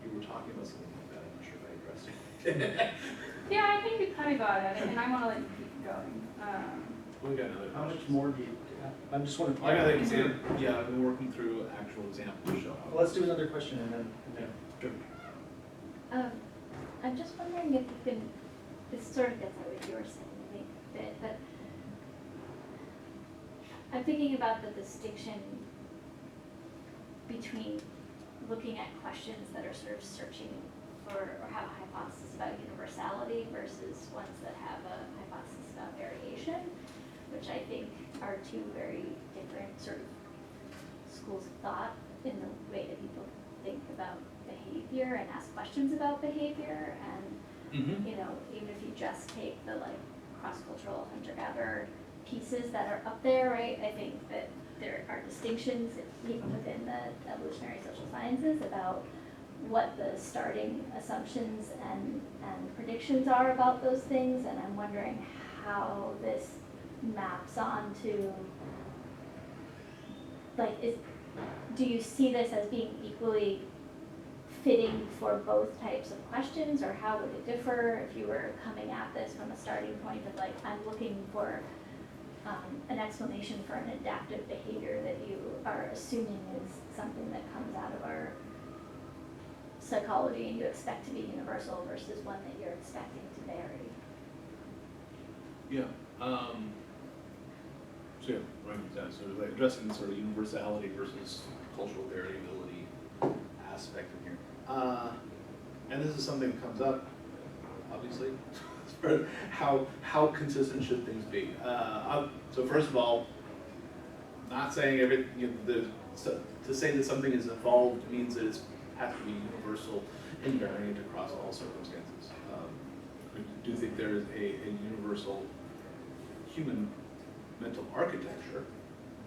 You were talking about something like that. I'm not sure if I addressed it. Yeah, I think you kind of got at it, and I want to let you keep going. We got another. How much more do you, I'm just wondering. I got an example. Yeah, I've been working through actual examples to show how. Well, let's do another question and then. Sure. I'm just wondering if you can, this sort of gets at what you were saying, I think, but I'm thinking about the distinction between looking at questions that are sort of searching for or have a hypothesis about universality versus ones that have a hypothesis about variation, which I think are two very different sort of schools of thought in the way that people think about behavior and ask questions about behavior. And you know, even if you just take the like cross-cultural hunter-gatherer pieces that are up there, right? I think that there are distinctions even within the evolutionary social sciences about what the starting assumptions and predictions are about those things, and I'm wondering how this maps onto, like, do you see this as being equally fitting for both types of questions, or how would it differ if you were coming at this from a starting point of like, I'm looking for an explanation for an adaptive behavior that you are assuming is something that comes out of our psychology and you expect to be universal versus one that you're expecting to vary. Yeah. So yeah, right, exactly. Sort of like addressing the sort of universality versus cultural variability aspect in here. And this is something that comes up, obviously. How consistent should things be? So first of all, not saying to say that something is evolved means that it has to be universal and invariant across all circumstances. I do think there is a universal human mental architecture,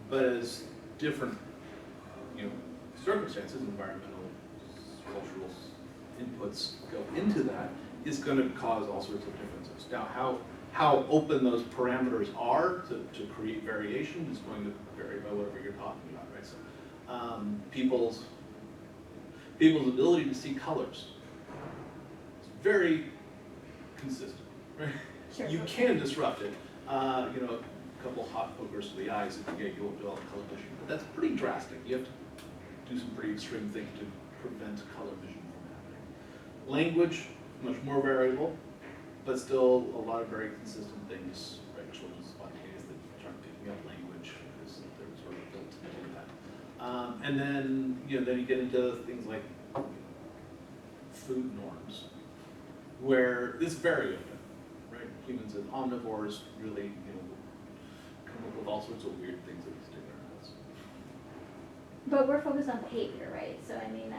but as different circumstances, environmental, cultural inputs go into that, is going to cause all sorts of differences. Now, how open those parameters are to create variation is going to vary by whatever you're talking about, right? So, people's ability to see colors is very consistent, right? Sure. You can disrupt it. A couple hot pokers to the eyes, and you'll develop color vision. But that's pretty drastic. You have to do some pretty extreme things to prevent color vision from happening. Language, much more variable, but still a lot of very consistent things, right? Children spontaneous that start picking up language because they're sort of built to do that. And then, then you get into things like food norms, where it's very open, right? Humans as omnivores really, come up with all sorts of weird things that we stick in our heads. But we're focused on behavior, right? So I mean,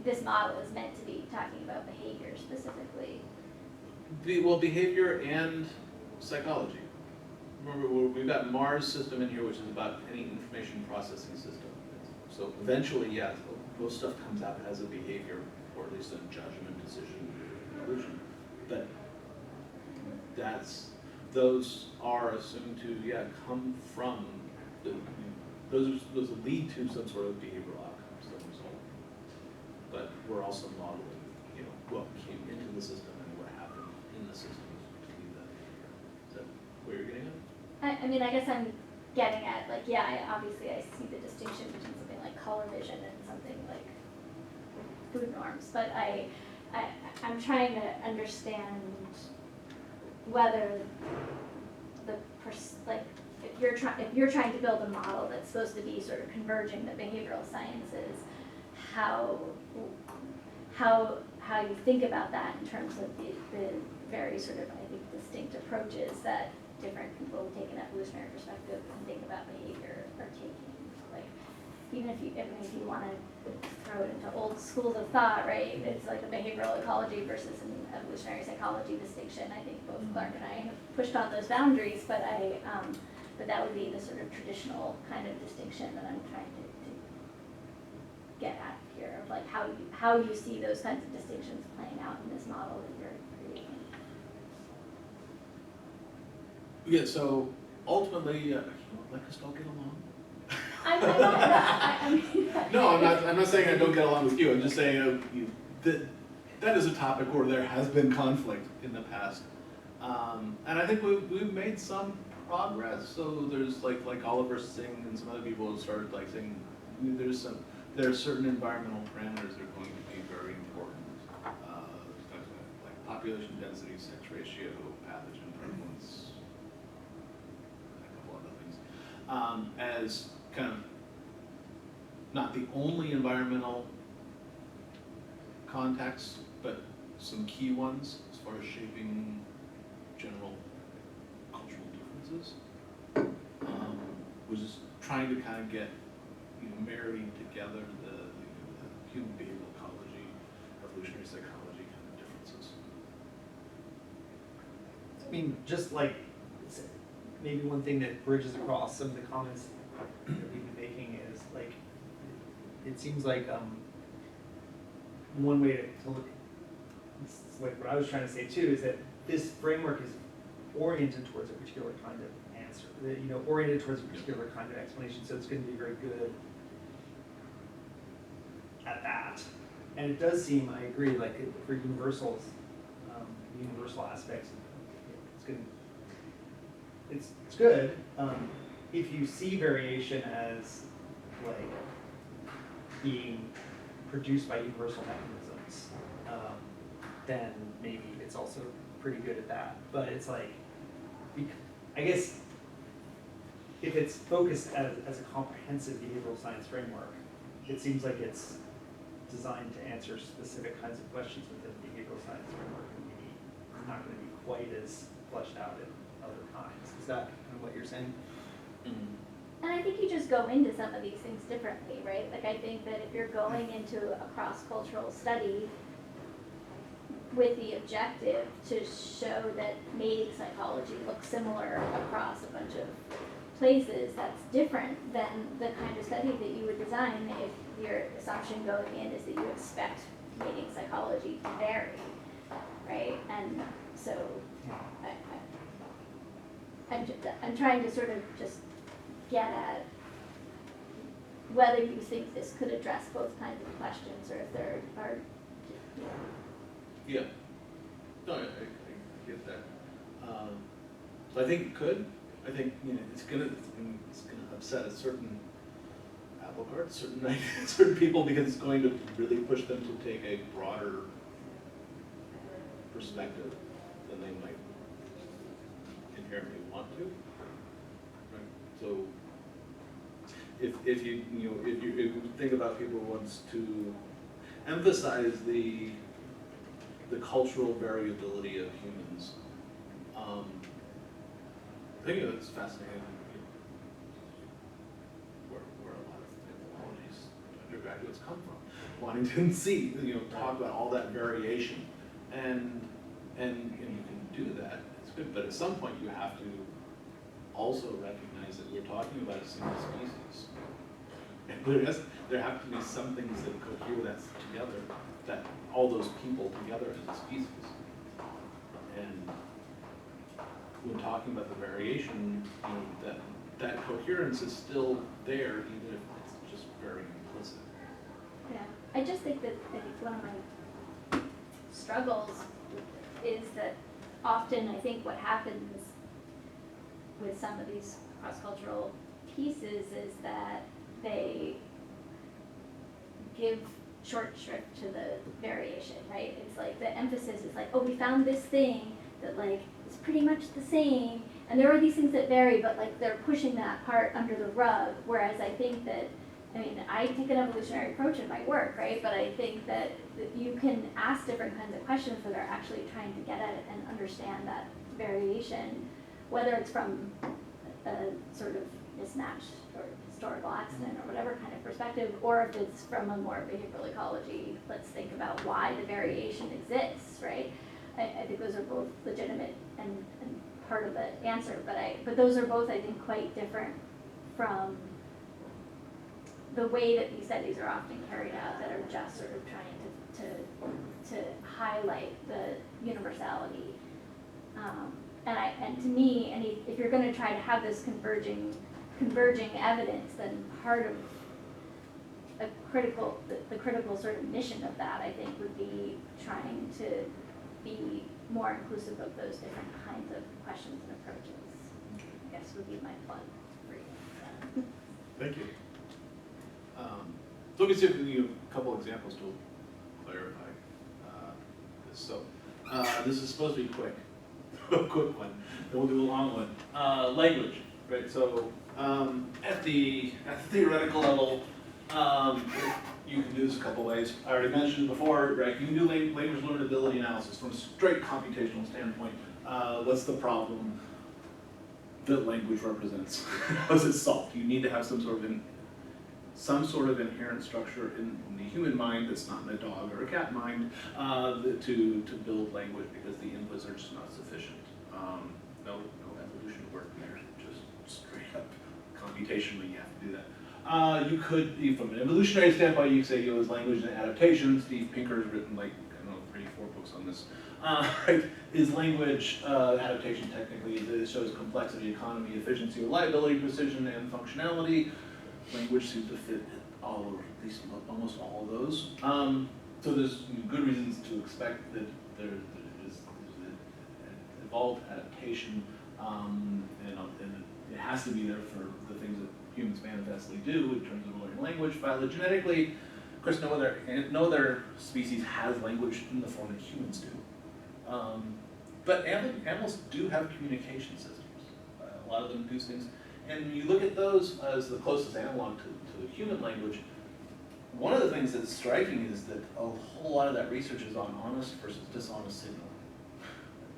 this model is meant to be talking about behavior specifically. Well, behavior and psychology. Remember, we've got Mars system in here, which is about any information processing system. So eventually, most stuff comes out as a behavior, or at least a judgment, decision, conclusion. but those are assumed to, come from, those lead to some sort of behavioral outcomes that result. But we're also modeling, what came into the system and what happened in the system to lead that behavior. Is that where you're getting at? I mean, I guess I'm getting at, like, obviously I see the distinction between something like color vision and something like food norms, but I'm trying to understand whether if you're trying to build a model that's supposed to be sort of converging the behavioral sciences, how you think about that in terms of the very sort of, I think, distinct approaches that different people who take an evolutionary perspective and think about behavior are taking. Like, even if you want to throw it into old schools of thought, right? It's like a behavioral ecology versus an evolutionary psychology distinction. I think both Clark and I have pushed on those boundaries, but but that would be the sort of traditional kind of distinction that I'm trying to get at here, of like how you see those kinds of distinctions playing out in this model that you're creating. Yeah, so ultimately, let us all get along. I'm not saying I don't get along with you. I'm just saying that is a topic where there has been conflict in the past, and I think we've made some progress. So there's like Oliver Singh and some other people have started like saying there are certain environmental parameters that are going to be very important, like population density, sex ratio, pathogen prevalence, a couple other things, as kind of not the only environmental context, but some key ones as far as shaping general cultural differences. Was just trying to kind of get marrying together the human behavioral ecology, evolutionary psychology kind of differences. I mean, just like, maybe one thing that bridges across some of the comments that we've been making is like, it seems like one way to look, it's like what I was trying to say too, is that this framework is oriented towards a particular kind of answer, oriented towards a particular kind of explanation, so it's going to be very good at that. And it does seem, I agree, like for universals, universal aspects, it's good. If you see variation as like being produced by universal mechanisms, then maybe it's also pretty good at that. But it's like, I guess, if it's focused as a comprehensive behavioral science framework, it seems like it's designed to answer specific kinds of questions within the behavioral science framework, and maybe it's not going to be quite as fleshed out at other times. Is that kind of what you're saying? Mm-hmm. And I think you just go into some of these things differently, right? Like, I think that if you're going into a cross-cultural study with the objective to show that mating psychology looks similar across a bunch of places, that's different than the kind of study that you would design if your assumption going in is that you expect mating psychology to vary, right? And so I'm trying to sort of just get at whether you think this could address both kinds of questions, or if there are, Yeah. No, I get that. So I think it could. I think it's gonna upset a certain apple cart, certain people, because it's going to really push them to take a broader perspective than they might inherently want to. Right? So if you think about people who wants to emphasize the cultural variability of humans, I think it's fascinating where a lot of anthropology's undergraduates come from, wanting to see, talk about all that variation, and you can do that. It's good, but at some point you have to also recognize that we're talking about a single species, and there have to be some things that cohere that together, that all those people together as a species. And when talking about the variation, you know, that coherence is still there, even if it's just very implicit. Yeah, I just think that, I think one of my struggles is that often I think what happens with some of these cross-cultural pieces is that they give short shrift to the variation, right? It's like the emphasis is like, oh, we found this thing that like is pretty much the same, and there are these things that vary, but like they're pushing that part under the rug, whereas I think that, I mean, I take an evolutionary approach in my work, right? But I think that you can ask different kinds of questions that are actually trying to get at it and understand that variation, whether it's from a sort of mismatched or historical accident or whatever kind of perspective, or if it's from a more behavioral ecology, let's think about why the variation exists, right? I think those are both legitimate and part of the answer, but those are both, I think, quite different from the way that these studies are often carried out, that are just sort of trying to highlight the universality. And to me, if you're going to try to have this converging evidence, then part of the critical sort of mission of that, I think, would be trying to be more inclusive of those different kinds of questions and approaches. I guess would be my plug for you. Thank you. So let me see if we can give a couple examples to clarify this. So this is supposed to be quick, a quick one. Then we'll do a long one. Language, right? So at the theoretical level, you can do this a couple ways. I already mentioned before, right? You can do language learnability analysis from a straight computational standpoint. What's the problem that language represents? How is it solved? You need to have some sort of inherent structure in the human mind that's not in a dog or a cat mind to build language, because the inputs are just not sufficient. No evolution work there, just straight up computationally you have to do that. You could, from an evolutionary standpoint, you could say, is language and adaptation. Steve Pinker's written like, I don't know, 3 or 4 books on this. Right? Is language adaptation technically, it shows complexity, economy, efficiency, reliability, precision, and functionality. Language seems to fit all, or at least almost all of those. So there's good reasons to expect that there is an evolved adaptation, and it has to be there for the things that humans manifestly do in terms of learning language. Phylogenetically, of course, no other species has language in the form that humans do. But animals do have communication systems. A lot of them do things. And you look at those as the closest analog to human language. One of the things that's striking is that a whole lot of that research is on honest versus dishonest signaling.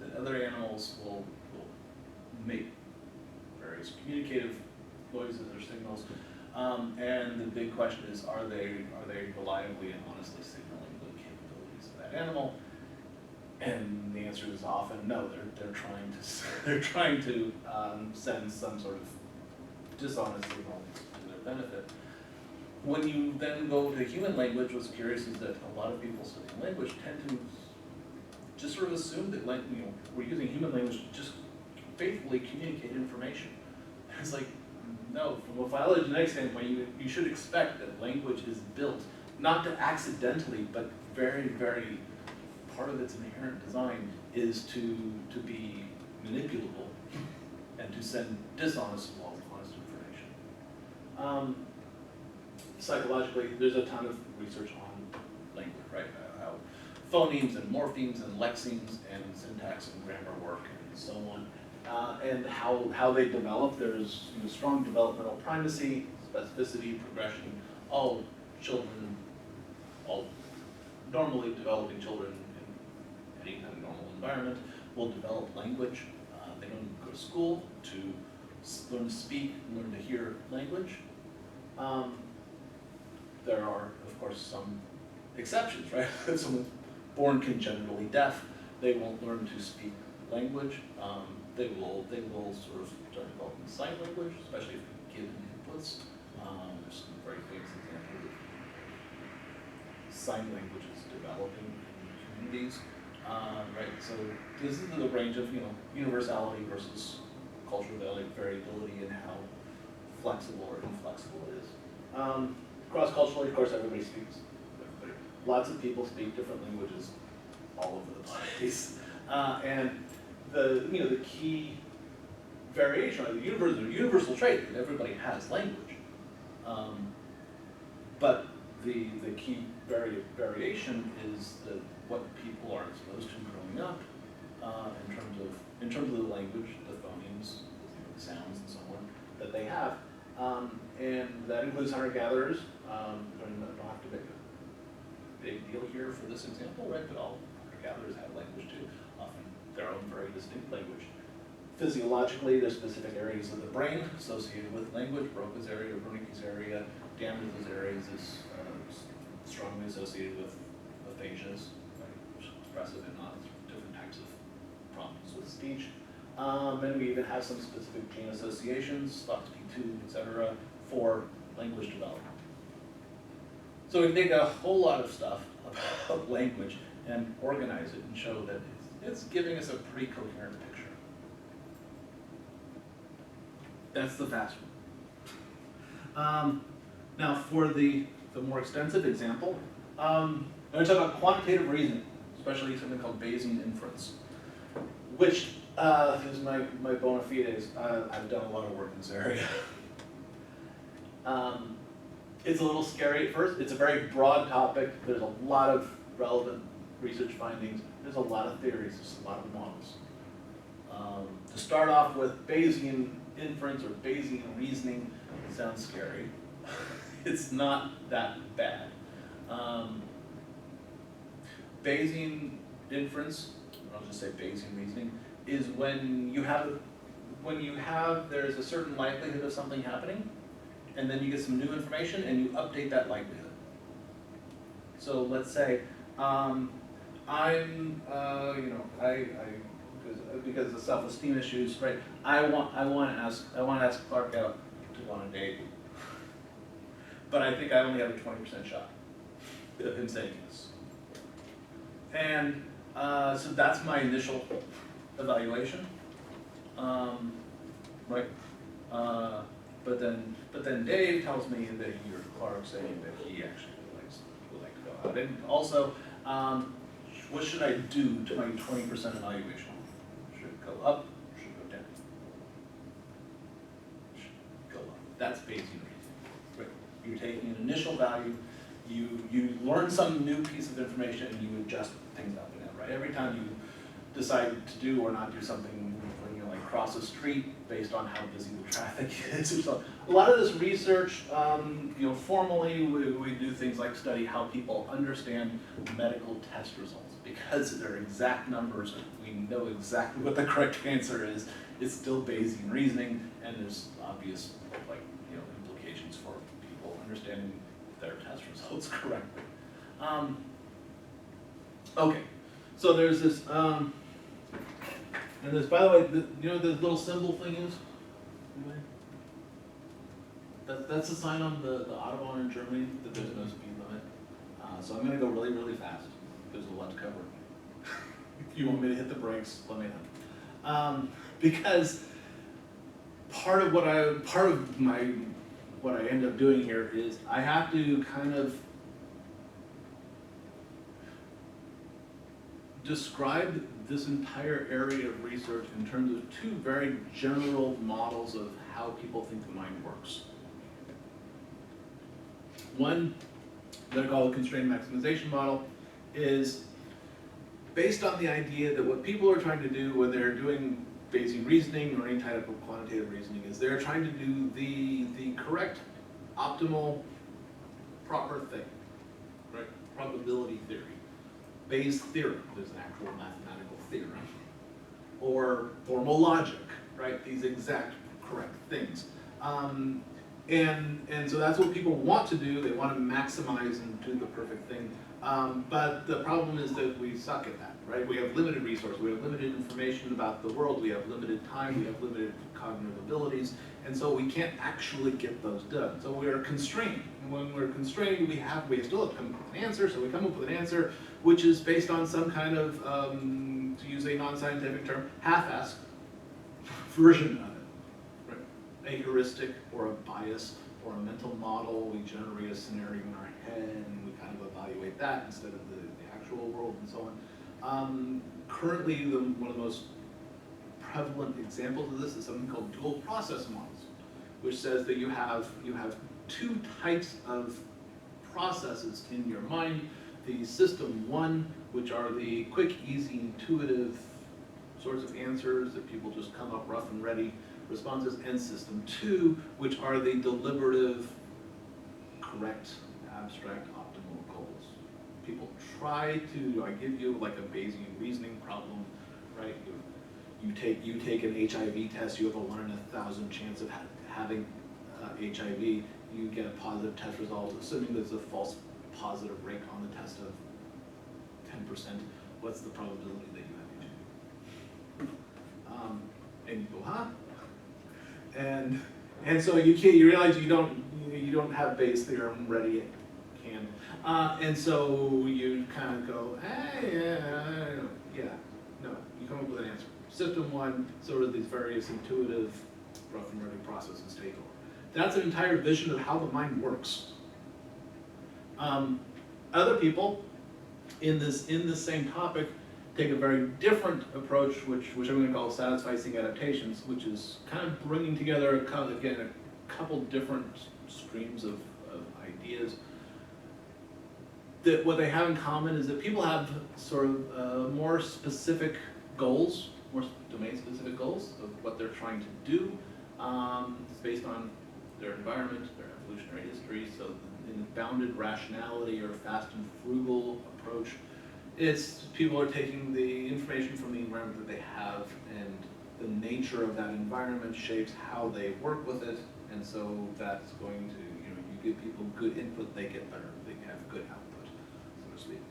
That other animals will make various communicative noises or signals, and the big question is, are they reliably and honestly signaling the capabilities of that animal? And the answer is often no. They're trying to send some sort of dishonest signal to their benefit. When you then go to human language, what's curious is that a lot of people studying language tend to just sort of assume that we're using human language to just faithfully communicate information. It's like, no, from a phylogenetic standpoint, you should expect that language is built not to accidentally, but very, very part of its inherent design is to be manipulable and to send dishonest as well as honest information. Psychologically, there's a ton of research on language, right? How phonemes and morphemes and lexemes and syntax and grammar work and so on. And how they develop. There's strong developmental primacy, specificity, progression. All normally developing children in any kind of normal environment will develop language. They don't go to school to learn to speak, learn to hear language. There are, of course, some exceptions, right? If someone's born congenitally deaf, they won't learn to speak language. They will sort of start developing sign language, especially if you give inputs. There's some very famous examples of sign languages developing in communities. Right, so this is the range of, universality versus cultural variability and how flexible or inflexible it is. Cross-culturally, of course, everybody speaks. Lots of people speak different languages all over the place. And the key variation, the universal trait that everybody has language. But the key variation is what people are exposed to growing up in terms of the language, the phonemes, the sounds, and so on that they have, and that includes hunter-gatherers. I don't have to make a big deal here for this example, right? But all hunter-gatherers have language too, often their own very distinct language. Physiologically, there's specific areas of the brain associated with language. Broca's area, Wernicke's area, Damreth's areas is strongly associated with aphasias, right? Expressive and not different types of problems with speech. And we even have some specific gene associations, FOXP2, etc., for language development. So we can take a whole lot of stuff about language and organize it and show that it's giving us a pretty coherent picture. That's the fast one. Now for the more extensive example, I'm going to talk about quantitative reasoning, especially something called Bayesian inference, which is my bona fides. I've done a lot of work in this area. It's a little scary at first. It's a very broad topic. There's a lot of relevant research findings. There's a lot of theories. There's a lot of models. To start off with, Bayesian inference or Bayesian reasoning sounds scary. It's not that bad. Bayesian inference, I'll just say Bayesian reasoning, is when there's a certain likelihood of something happening, and then you get some new information and you update that likelihood. So let's say because of self-esteem issues, right? I want to ask Clark out to go on a date, but I think I only have a 20% shot of him saying yes. And so that's my initial evaluation, right? But then Dave tells me that he or Clark saying that he actually would like to go out. And also, what should I do to my 20% evaluation? Should it go up? Should it go down? Should go up. That's Bayesian reasoning. Right? You're taking an initial value, you learn some new piece of information, and you adjust things up and down. Right? Every time you decide to do or not do something, when you like cross a street based on how busy the traffic is or something. A lot of this research, formally we do things like study how people understand medical test results because they're exact numbers. We know exactly what the correct answer is. It's still Bayesian reasoning, and there's obvious implications for people understanding their test results correctly. Okay, so there's this. And this, by the way, you know what this little symbol thing is? Anybody? That's a sign on the Autobahn in Germany that there's no speed limit. So I'm going to go really, really fast. There's a lot to cover. If you want me to hit the brakes, let me know. Because part of what I end up doing here is I have to kind of describe this entire area of research in terms of two very general models of how people think the mind works. One that I call the constrained maximization model is based on the idea that what people are trying to do when they're doing Bayesian reasoning or any type of quantitative reasoning is they're trying to do the correct, optimal, proper thing, right? Probability theory. Bayes' theorem, there's an actual mathematical theorem, or formal logic, right? These exact correct things. And so that's what people want to do. They want to maximize and do the perfect thing. But the problem is that we suck at that, right? We have limited resources, we have limited information about the world, we have limited time, we have limited cognitive abilities, and so we can't actually get those done. So we are constrained. And when we're constrained, we still have to come up with an answer, so we come up with an answer which is based on some kind of, to use a non-scientific term, half-assed version of it, right? A heuristic or a bias or a mental model. We generate a scenario in our head and we kind of evaluate that instead of the actual world and so on. Currently, one of the most prevalent examples of this is something called dual process models, which says that you have two types of processes in your mind. The system one, which are the quick, easy, intuitive sorts of answers that people just come up rough and ready responses, and system two, which are the deliberative, correct, abstract, optimal goals. People try to, I give you like a Bayesian reasoning problem, right? You take an HIV test, you have a 1 in 1,000 chance of having HIV, you get a positive test result, assuming there's a false positive rate on the test of 10%, what's the probability that you have HIV? And you go, huh? And so you realize you don't have Bayes' theorem ready at hand, and so you kind of go, hey, no, you come up with an answer. System one, sort of these various intuitive, rough and ready processes take over. That's an entire vision of how the mind works. Other people in this same topic take a very different approach, which I'm going to call satisficing adaptations, which is kind of bringing together a couple different streams of ideas. That what they have in common is that people have sort of more specific goals, more domain-specific goals of what they're trying to do. It's based on their environment, their evolutionary history. So in bounded rationality or fast and frugal approach, it's people are taking the information from the environment that they have, and the nature of that environment shapes how they work with it, and so that's going to, you give people good input, they get better, they have good output, so to speak.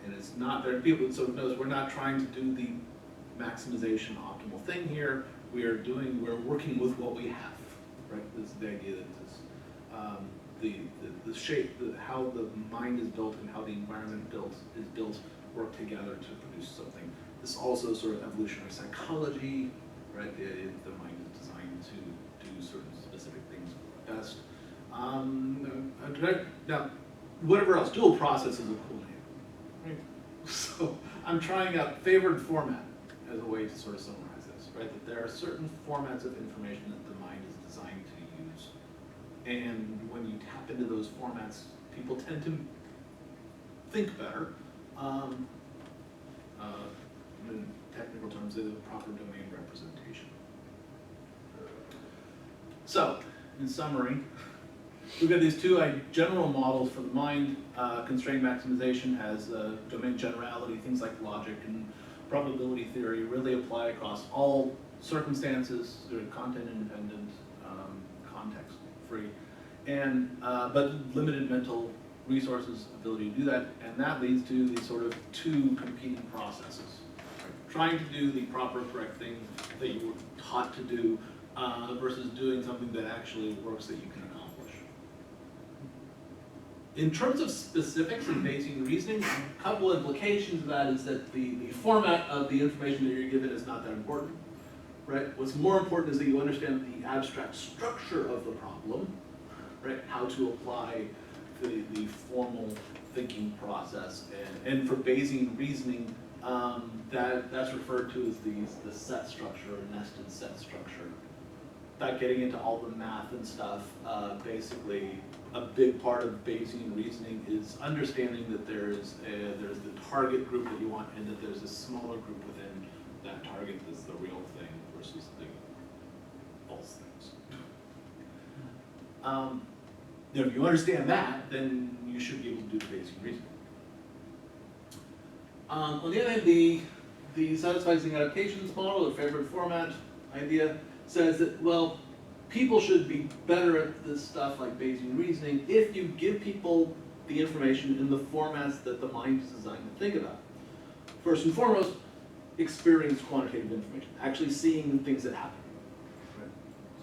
And it's not, there are people, so notice we're not trying to do the maximization optimal thing here, we're working with what we have, right? This is the idea that this, the shape, how the mind is built and how the environment is built work together to produce something. This is also sort of evolutionary psychology, right? The mind is designed to do certain specific things best. Now, whatever else, dual process is a cool name, right? So I'm trying out favored format as a way to sort of summarize this, right? That there are certain formats of information that the mind is designed to use. And when you tap into those formats, people tend to think better. In technical terms, the proper domain representation. So, in summary, we've got these two general models for the mind. Constraint maximization has domain generality, things like logic and probability theory really apply across all circumstances. They're content independent, context free, and but limited mental resources, ability to do that, and that leads to these sort of two competing processes. Right? Trying to do the proper, correct thing that you were taught to do versus doing something that actually works that you can accomplish. In terms of specifics in Bayesian reasoning, a couple implications of that is that the format of the information that you're given is not that important. Right? What's more important is that you understand the abstract structure of the problem, right? How to apply the formal thinking process, and for Bayesian reasoning, that's referred to as the set structure, or nested set structure. Without getting into all the math and stuff, basically a big part of Bayesian reasoning is understanding that there's the target group that you want, and that there's a smaller group within that target that's the real thing versus the false things. If you understand that, then you should be able to do the Bayesian reasoning. On the other hand, the satisficing adaptations model, the favored format idea, says that, well, people should be better at this stuff like Bayesian reasoning if you give people the information in the formats that the mind is designed to think about. First and foremost, experience quantitative information, actually seeing things that happen. Right?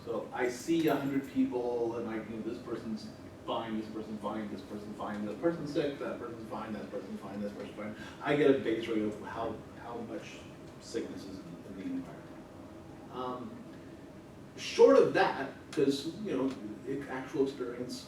So I see 100 people, and this person's fine, this person's fine, this person's fine, this person's sick, that person's fine, that person's fine, this person's fine. I get a base rate of how much sickness is in the environment. Short of that, because actual experience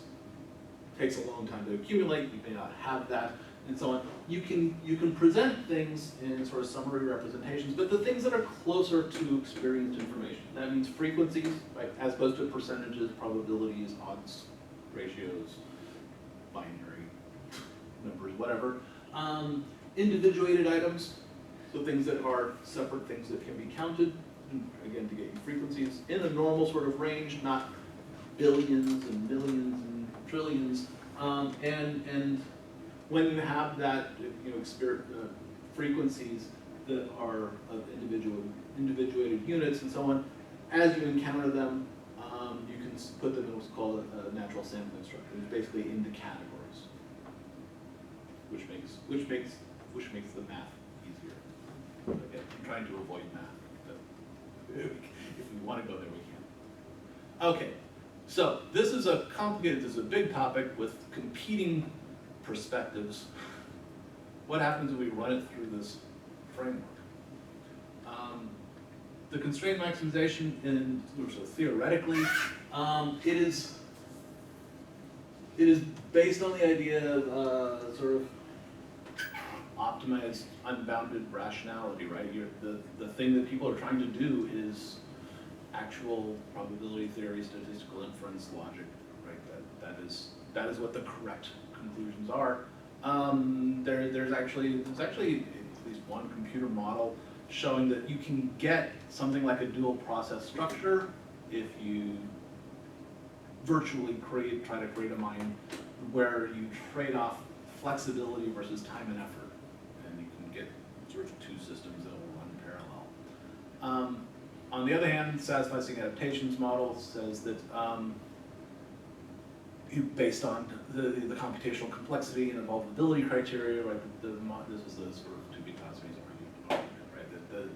takes a long time to accumulate, you may not have that, and so on. You can present things in sort of summary representations, but the things that are closer to experienced information. That means frequencies, right, as opposed to percentages, probabilities, odds, ratios, binary numbers, whatever. Individuated items, so things that are separate things that can be counted, again, to get you frequencies in a normal sort of range, not billions and millions and trillions. And when you have that, frequencies that are of individuated units and so on, as you encounter them, you can put them in what's called a natural sampling structure. It's basically into categories, which makes the math easier. Again, I'm trying to avoid math, but if we want to go there, we can. Okay, so this is a big topic with competing perspectives. What happens if we run it through this framework? The constraint maximization, theoretically, it is based on the idea of sort of optimized, unbounded rationality, right? The thing that people are trying to do is actual probability theory, statistical inference logic, right? That is what the correct conclusions are. There's actually at least one computer model showing that you can get something like a dual process structure if you virtually try to create a mind where you trade off flexibility versus time and effort, and you can get sort of two systems that will run parallel. On the other hand, satisficing adaptations model says that based on the computational complexity and evolvability criteria, right? This is the sort of Tubitazi's argument, right? That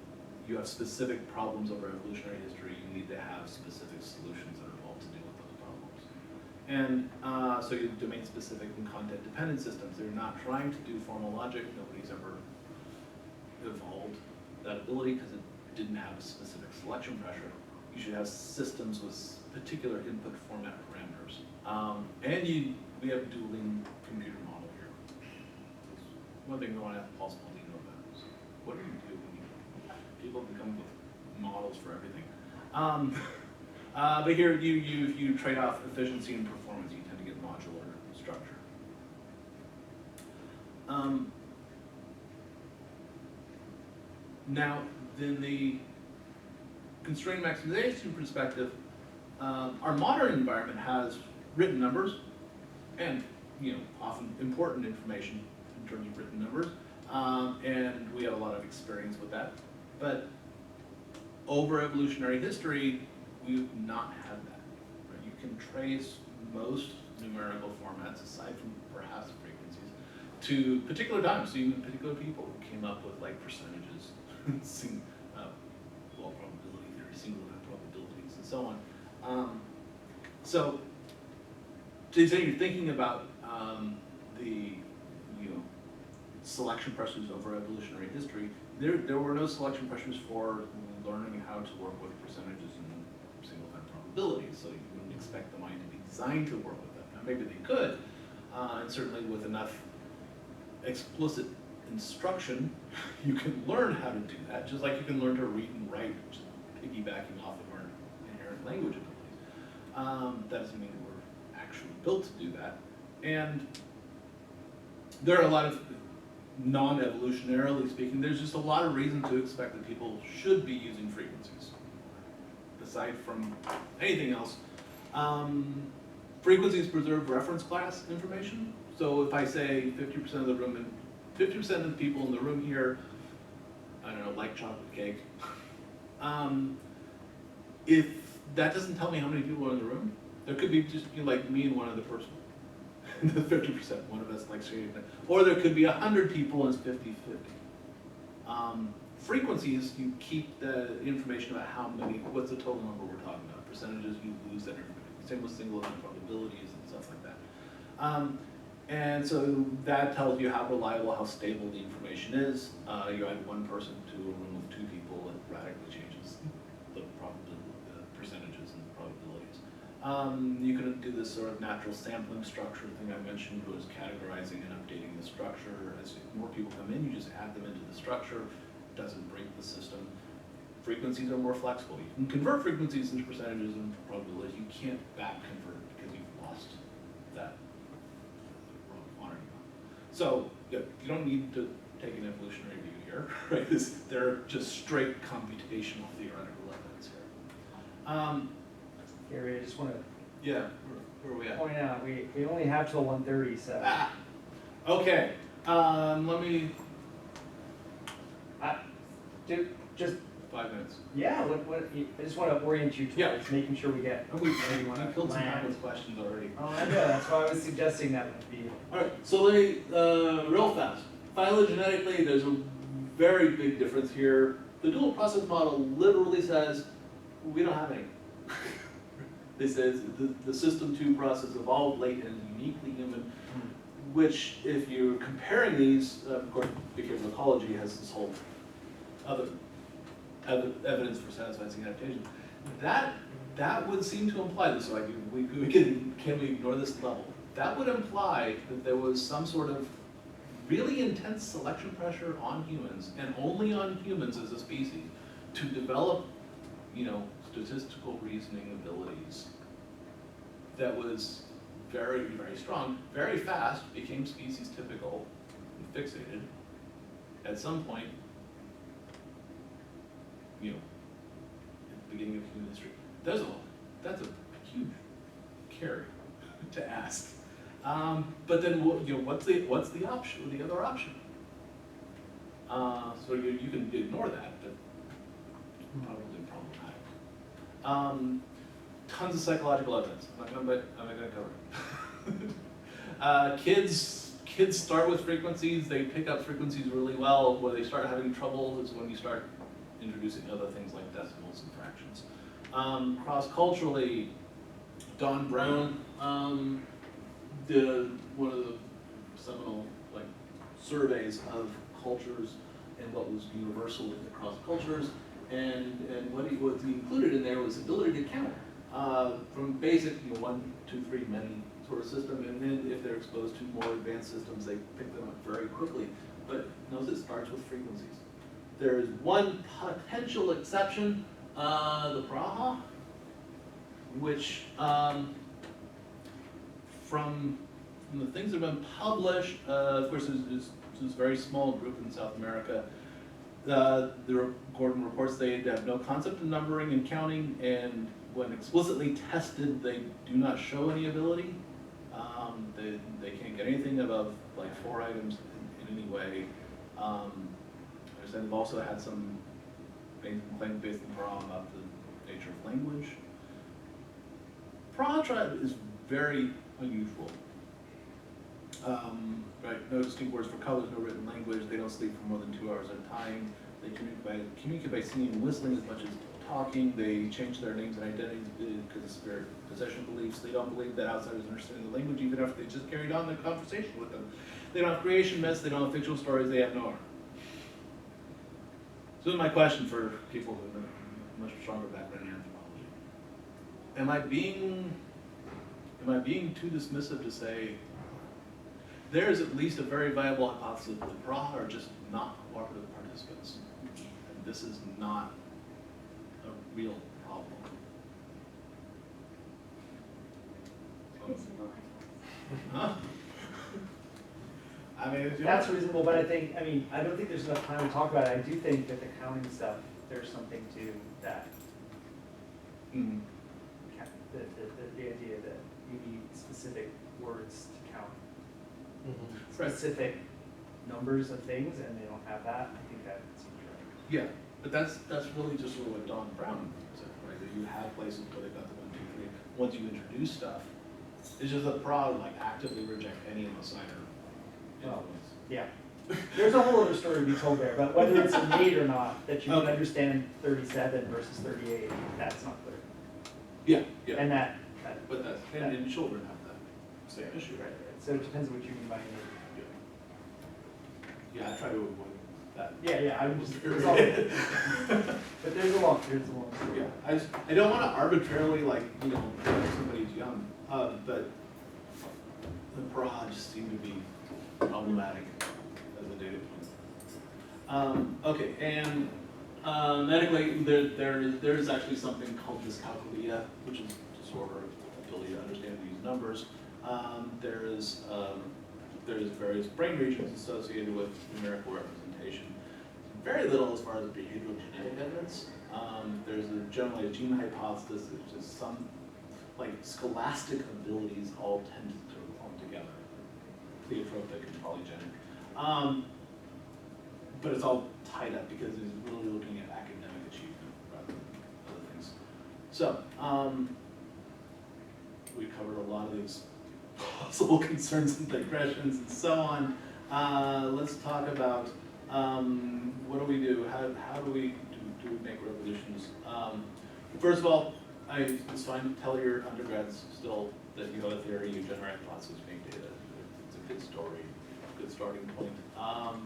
you have specific problems over evolutionary history. You need to have specific solutions that are involved to deal with those problems. And so you have domain-specific and content-dependent systems. They're not trying to do formal logic. Nobody's ever evolved that ability because it didn't have a specific selection pressure. You should have systems with particular input format parameters. We have a dueling computer model here. One thing I want to ask Paul Spalding about is, what do you do when people come with models for everything? But here you trade off efficiency and performance. You tend to get modular structure. Now, in the constraint maximization perspective, our modern environment has written numbers and often important information in terms of written numbers, and we have a lot of experience with that. But over evolutionary history, we've not had that. Right? You can trace most numerical formats, aside from perhaps frequencies, to particular times, so even particular people who came up with like percentages, probability theory, single event probabilities, and so on. So to the extent you're thinking about the selection pressures over evolutionary history, there were no selection pressures for learning how to work with percentages and single event probabilities. So you wouldn't expect the mind to be designed to work with them. Now maybe they could, and certainly with enough explicit instruction, you can learn how to do that, just like you can learn to read and write, which is piggybacking off of our inherent language abilities. That doesn't mean that we're actually built to do that. And there are a lot of, non-evolutionarily speaking, there's just a lot of reason to expect that people should be using frequencies. Aside from anything else, frequencies preserve reference class information. So if I say 50% of the room, and 50% of the people in the room here, I don't know, like chocolate cake. If that doesn't tell me how many people are in the room, there could be just like me and one other person. the 50%, one of us likes shading. Or there could be 100 people and it's 50-50. Frequencies, you keep the information about how many, what's the total number we're talking about, percentages you lose that information. Same with single event probabilities and stuff like that. And so that tells you how reliable, how stable the information is. You add one person to a room with two people, it radically changes the percentages and probabilities. You can do this sort of natural sampling structure thing I mentioned, was categorizing and updating the structure. As more people come in, you just add them into the structure. It doesn't break the system. Frequencies are more flexible. You can convert frequencies into percentages and probabilities. You can't back convert because you've lost that quantity. So yeah, you don't need to take an evolutionary view here, right? They're just straight computational theoretical evidence here. Gary, I just want to Yeah, where are we at? point out, we only have till 1:30, so. Okay, let me, Just, 5 minutes. yeah, I just want to orient you Yeah. towards making sure we get We where you want to killed some time land. with questions already. Oh, I know, that's why I was suggesting that would be. Alright, so let me, real fast. Phylogenetically, there's a very big difference here. The dual process model literally says, we don't have any. It says the system 2 process evolved late and is uniquely human, which if you're comparing these, of course, because ecology has this whole other evidence for satisficing adaptation. That would seem to imply this. So like can we ignore this level? That would imply that there was some sort of really intense selection pressure on humans, and only on humans as a species, to develop, statistical reasoning abilities. That was very, very strong, very fast, became species typical and fixated. At some point, at the beginning of human history. That's a huge carry to ask. But then, what's the option? The other option? So you can ignore that, but probably problematic. Tons of psychological evidence. I'm not gonna cover it. Kids start with frequencies. They pick up frequencies really well. Where they start having trouble is when you start introducing other things like decimals and fractions. Cross-culturally, Don Brown did one of the seminal surveys of cultures and what was universal across cultures, and what he included in there was ability to count from basic 1, 2, 3, many sort of system, and then if they're exposed to more advanced systems, they pick them up very quickly. But notice it starts with frequencies. There is one potential exception, the Brase-How, which from the things that have been published, of course there's this very small group in South America. Gordon reports they have no concept of numbering and counting, and when explicitly tested, they do not show any ability. They can't get anything above 4 items in any way. They've also had some claims based on Brase about the nature of language. Brase is very unusual. Right, no distinct words for colors, no written language. They don't sleep for more than 2 hours at a time. They communicate by singing and whistling as much as talking. They change their names and identities because of their possession beliefs. They don't believe that outsiders understand the language even after they just carried on the conversation with them. They don't have creation myths. They don't have fictional stories. They have no art. So this is my question for people who have a much stronger background in anthropology. Am I being too dismissive to say there is at least a very viable hypothesis that the Brase are just not cooperative participants, and this is not a real problem? Reasonable. Huh? I mean, That's reasonable, but I don't think there's enough time to talk about it. I do think that the counting stuff, there's something to that. Mm. The idea that you need specific words to count Right. specific numbers of things, and they don't have that. I think that seems right. Yeah, but that's really just sort of what Don Brown said, right? That you have places where they've got the 1, 2, 3. Once you introduce stuff, It's just that Prague like actively reject any assigner Well, influence. Yeah. There's a whole other story to be told there, but whether it's innate or not, that you can Okay. understand 37 versus 38, that's not clear. Yeah, yeah, And that but that's, and children have that same issue, right, right? right. So it depends what you mean by innate. Yeah, I try to avoid that. Yeah, I'm just, there's all, but there's a long story. Yeah, I don't wanna arbitrarily like, you know, if somebody's young, but the Prague just seem to be problematic as a data point. Okay, and medically, there's actually something called dyscalculia, which is disorder of ability to understand these numbers. There's various brain regions associated with numerical representation. Very little as far as behavioral genetic evidence. There's generally a gene hypothesis that just some like scholastic abilities all tend to form together, pleiotropic and polygenic. But it's all tied up because it's really looking at academic achievement rather than other things. So, we covered a lot of these possible concerns and digressions and so on. Let's talk about what do we do? How do we make revolutions? First of all, it's fine to tell your undergrads still that you have a theory, you generate lots of fake data. It's a good story, good starting point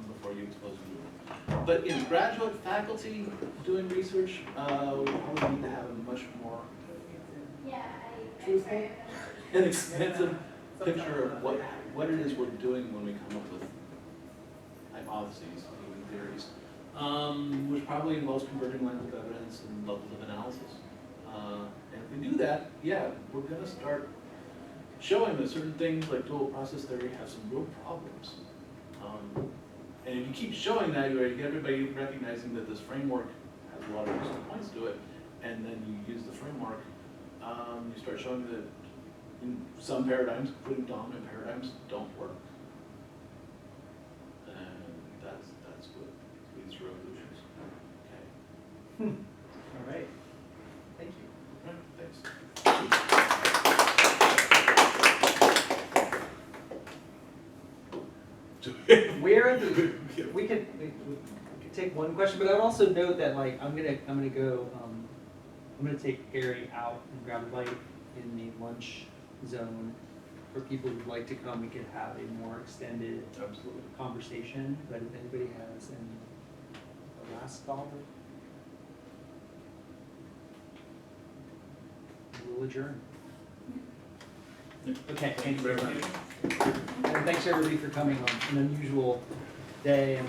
before you expose them to it. But in graduate faculty doing research, we probably need to have a much more truthful and expansive picture of what it is we're doing when we come up with hypotheses, even theories, which probably involves converging lines of evidence and levels of analysis. And if we do that, yeah, we're going to start showing that certain things like dual process theory have some real problems. And if you keep showing that, you get everybody recognizing that this framework has a lot of useful points to it, and then you use the framework, you start showing that in some paradigms, including dominant paradigms, don't work. And that's what leads to revolutions. Okay. All right. Thank you. All right, thanks. Where are the, we could take one question, but I would also note that like I'm gonna take Gary out and grab a bite in the lunch zone. For people who'd like to come, we could have a more extended Absolutely. conversation. But if anybody has any last call, we'll adjourn. Okay, thank you very much. And thanks everybody for coming on an unusual day and